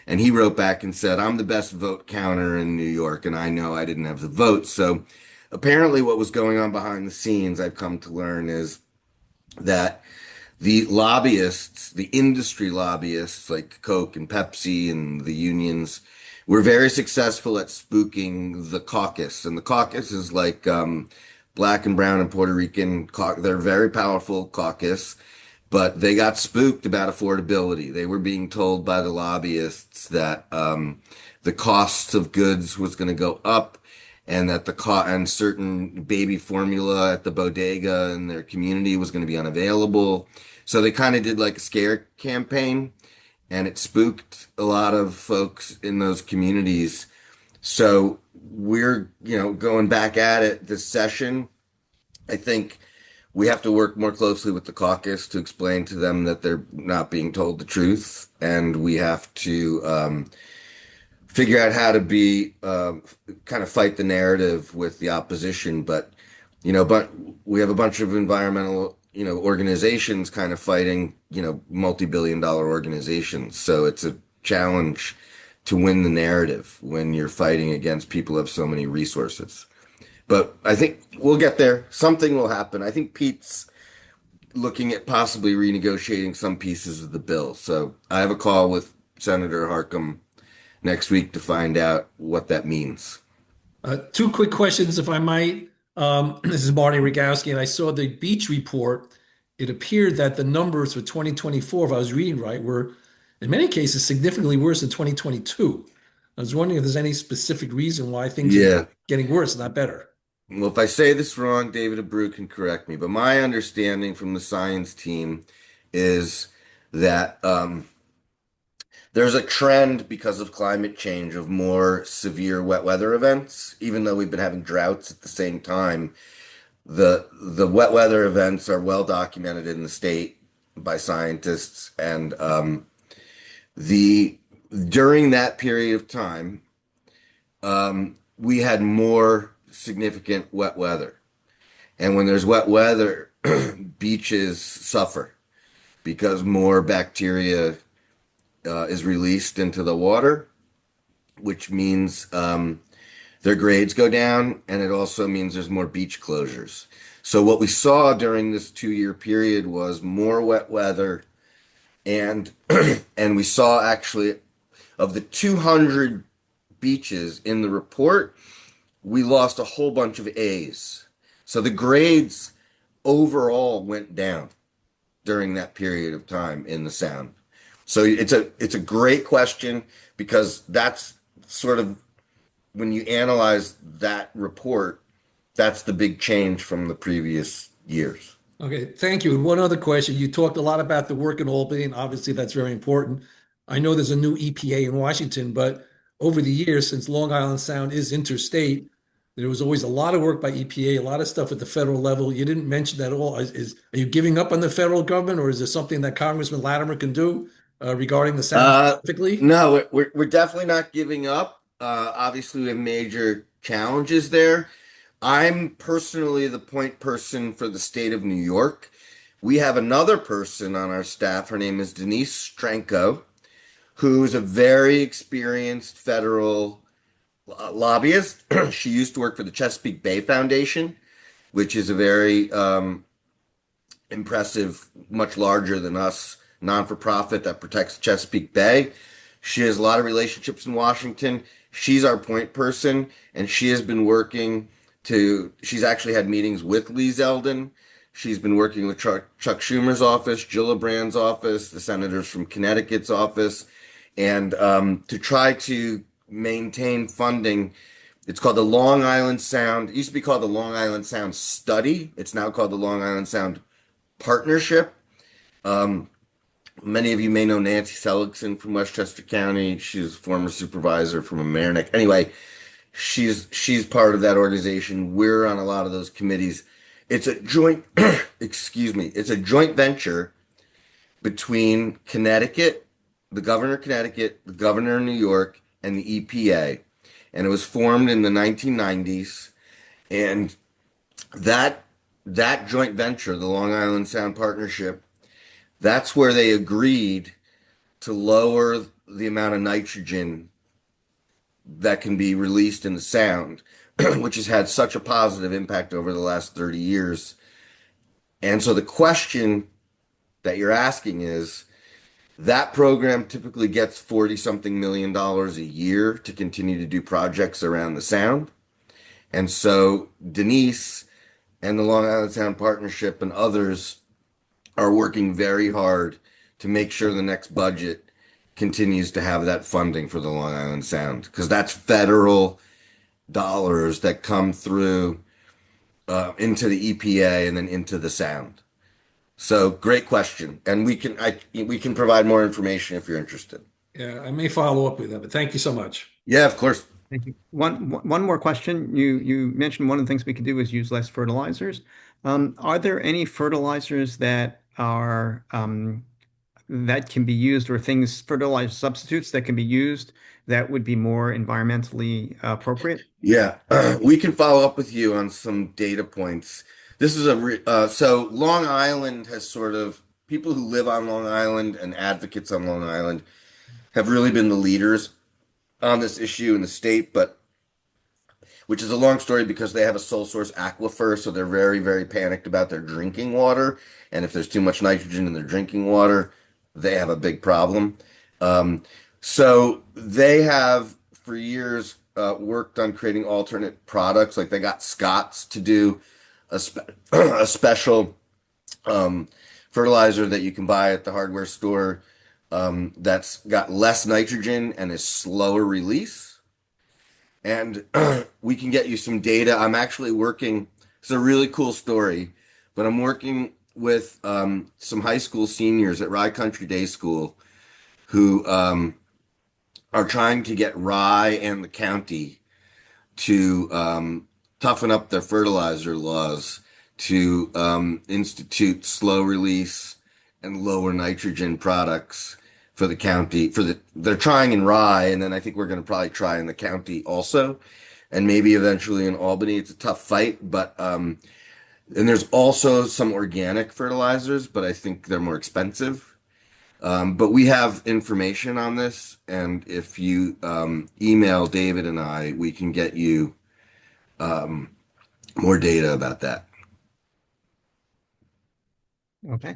And he wrote back and said, I'm the best vote counter in New York, and I know I didn't have the vote. So apparently what was going on behind the scenes, I've come to learn, is that the lobbyists, the industry lobbyists like Coke and Pepsi and the unions, were very successful at spooking the caucus. And the caucus is like Black and Brown and Puerto Rican. They're very powerful caucus, but they got spooked about affordability. They were being told by the lobbyists that the costs of goods was going to go up, and that and certain baby formula at the bodega in their community was going to be unavailable. So they kind of did like a scare campaign, and it spooked a lot of folks in those communities. So we're, going back at it this session. I think we have to work more closely with the caucus to explain to them that they're not being told the truth, and we have to figure out how to be kind of fight the narrative with the opposition. But we have a bunch of environmental, organizations kind of fighting, multi-billion-dollar organizations. So it's a challenge to win the narrative when you're fighting against people who have so many resources. But I think we'll get there. Something will happen. I think Pete's looking at possibly renegotiating some pieces of the bill. So I have a call with Senator Harckham next week to find out what that means. Two quick questions, if I might. This is Marty Rogowski, and I saw the beach report. It appeared that the numbers for 2024, if I was reading right, were in many cases significantly worse than 2022. I was wondering if there's any specific reason why things are Yeah. getting worse, not better. Well, if I say this wrong, David Abreu can correct me. But my understanding from the science team is that there's a trend because of climate change of more severe wet weather events, even though we've been having droughts at the same time. The wet weather events are well documented in the state by scientists, and the during that period of time, we had more significant wet weather. And when there's wet weather, beaches suffer because more bacteria is released into the water, which means their grades go down, and it also means there's more beach closures. So what we saw during this 2-year period was more wet weather, and and we saw actually of the 200 beaches in the report, we lost a whole bunch of A's. So the grades overall went down during that period of time in the Sound. So it's a great question, because that's sort of when you analyze that report, that's the big change from the previous years. Okay, thank you. And one other question. You talked a lot about the work in Albany, and obviously that's very important. I know there's a new EPA in Washington, but over the years, since Long Island Sound is interstate, there was always a lot of work by EPA, a lot of stuff at the federal level. You didn't mention that at all. Are you giving up on the federal government, or is there something that Congressman Latimer can do regarding the Sound specifically? No, we're definitely not giving up. Obviously, we have major challenges there. I'm personally the point person for the state of New York. We have another person on our staff. Her name is Denise Stranko, who's a very experienced federal lobbyist. She used to work for the Chesapeake Bay Foundation, which is a very impressive, much larger than us, non-for-profit that protects Chesapeake Bay. She has a lot of relationships in Washington. She's our point person, and she has been working she's actually had meetings with Lee Zeldin. She's been working with Chuck Schumer's office, Gillibrand's office, the senators from Connecticut's office, and to try to maintain funding. It's called the Long Island Sound. It used to be called the Long Island Sound Study. It's now called the Long Island Sound Partnership. Many of you may know Nancy Seligson from Westchester County. She's a former supervisor from Mamaroneck. Anyway, she's part of that organization. We're on a lot of those committees. It's a joint, excuse me, it's a joint venture between Connecticut, the governor of Connecticut, the governor of New York, and the EPA. And it was formed in the 1990s. And that joint venture, the Long Island Sound Partnership, that's where they agreed to lower the amount of nitrogen that can be released in the Sound, which has had such a positive impact over the last 30 years. And so the question that you're asking is, that program typically gets 40 something million dollars a year to continue to do projects around the Sound. And so Denise and the Long Island Sound Partnership and others are working very hard to make sure the next budget continues to have that funding for the Long Island Sound because that's federal dollars that come through into the EPA and then into the Sound. So great question, and we can provide more information if you're interested. Yeah, I may follow up with them, but thank you so much. Yeah, of course. Thank you. One more question. You mentioned one of the things we could do is use less fertilizers. Are there any fertilizers that are that can be used, or things fertilizer substitutes that can be used that would be more environmentally appropriate? Yeah, we can follow up with you on some data points. This is so Long Island has sort of people who live on Long Island and advocates on Long Island have really been the leaders on this issue in the state, but which is a long story because they have a sole source aquifer, so they're very, very panicked about their drinking water. And if there's too much nitrogen in their drinking water, they have a big problem. Um, so they have for years worked on creating alternate products. Like they got Scott's to do a special um, fertilizer that you can buy at the hardware store that's got less nitrogen and is slower release. And we can get you some data. I'm actually working, it's a really cool story, but I'm working with some high school seniors at Rye Country Day School who are trying to get Rye and the county to toughen up their fertilizer laws to institute slow release and lower nitrogen products for the county. They're trying in Rye, and then I think we're going to probably try in the county also, and maybe eventually in Albany. It's a tough fight, but and there's also some organic fertilizers, but I think they're more expensive. But we have information on this, and if you email David and I, we can get you more data about that. Okay.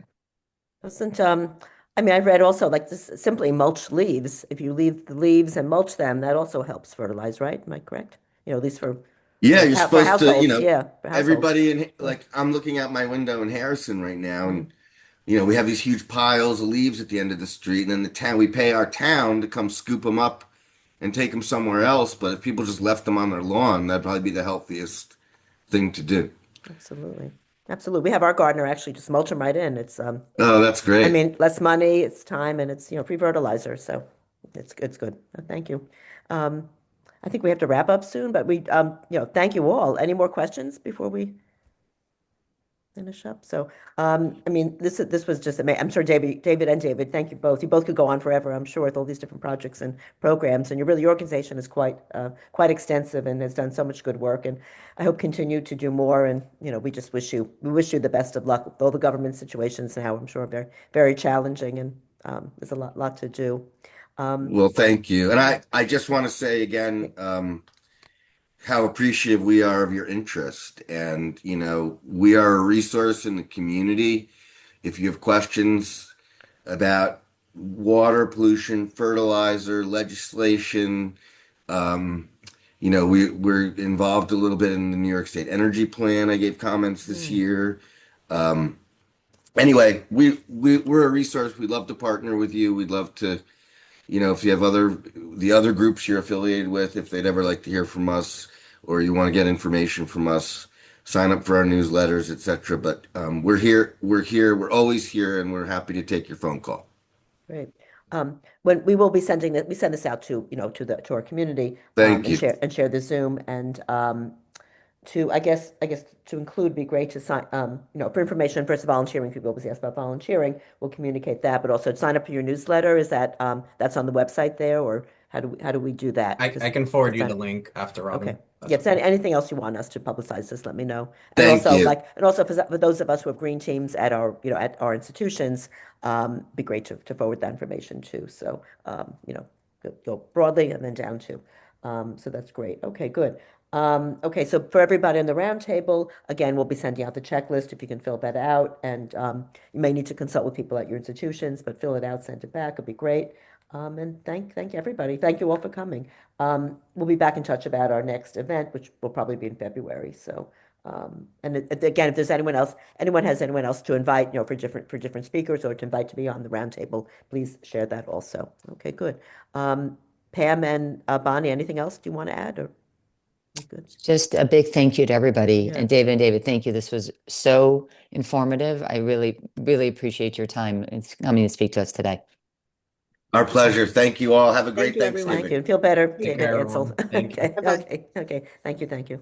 Doesn't, I mean, I've read also like this simply mulch leaves. If you leave the leaves and mulch them, that also helps fertilize, right? Am I correct? You know, at least for, Yeah, you're for supposed to, households. Yeah, for households. everybody in, Yeah. like, I'm looking out my window in Harrison right now, Mm. and, we have these huge piles of leaves at the end of the street, and then we pay our town to come scoop them up and take them somewhere else. But if people just left them on their lawn, that'd probably be the healthiest thing to do. Absolutely. Absolutely. We have our gardener actually just mulch them right in. It's, Oh, that's I great. mean, less money, it's time, and it's, free fertilizer. So it's good. Thank you. Um, I think we have to wrap up soon, but we, thank you all. Any more questions before we finish up? So, I mean, this was just amazing. I'm sure David and David, thank you both. You both could go on forever, I'm sure, with all these different projects and programs. And your organization is quite extensive and has done so much good work. And I hope continue to do more. And we just we wish you the best of luck with all the government situations now. I'm sure very very challenging, and there's a lot to do. Well, thank you. And I just want to say again, how appreciative we are of your interest. And, we are a resource in the community. If you have questions about water pollution, fertilizer, legislation, we're involved a little bit in the New York State Energy Plan. I gave comments this year. Um, anyway, we're a resource. We'd love to partner with you. We'd love to, if you have the other groups you're affiliated with, if they'd ever like to hear from us or you want to get information from us, sign up for our newsletters, etc. But we're always here, and we're happy to take your phone call. Great. When we will be sending it, we send this out to, to our community, Thank and you. share the Zoom, and to, I guess to include, be great to sign, for information, first volunteering, people always ask about volunteering, we'll communicate that, but also to sign up for your newsletter, is that, that's on the website there, or how do we do that? I can forward you the link after, Robin. Okay. That's Yes, anything else you want us to publicize, just let me know. And Thank also, you. for those of us who have green teams at our, at our institutions, be great to forward that information too. So, go broadly and then down to. So that's great. Okay, good. Okay, so for everybody on the roundtable, again, we'll be sending out the checklist if you can fill that out. And you may need to consult with people at your institutions, but fill it out, send it back, it'd be great. And thank everybody. Thank you all for coming. We'll be back in touch about our next event, which will probably be in February. So Again, if there's anyone has anyone else to invite, for different speakers or to invite to be on the roundtable, please share that also. Okay, good. Pam and Bonnie, anything else do you want to add, or we good? Just a big thank you to everybody. Yeah. And David, thank you. This was so informative. I really, really appreciate your time in coming to speak to us today. Our pleasure. Thank you all. Have a great you, everyone. Thanksgiving. Thank you. Feel better, Take David, care, Ansel. everyone. Thank you. Okay, Bye-bye. okay. Thank you.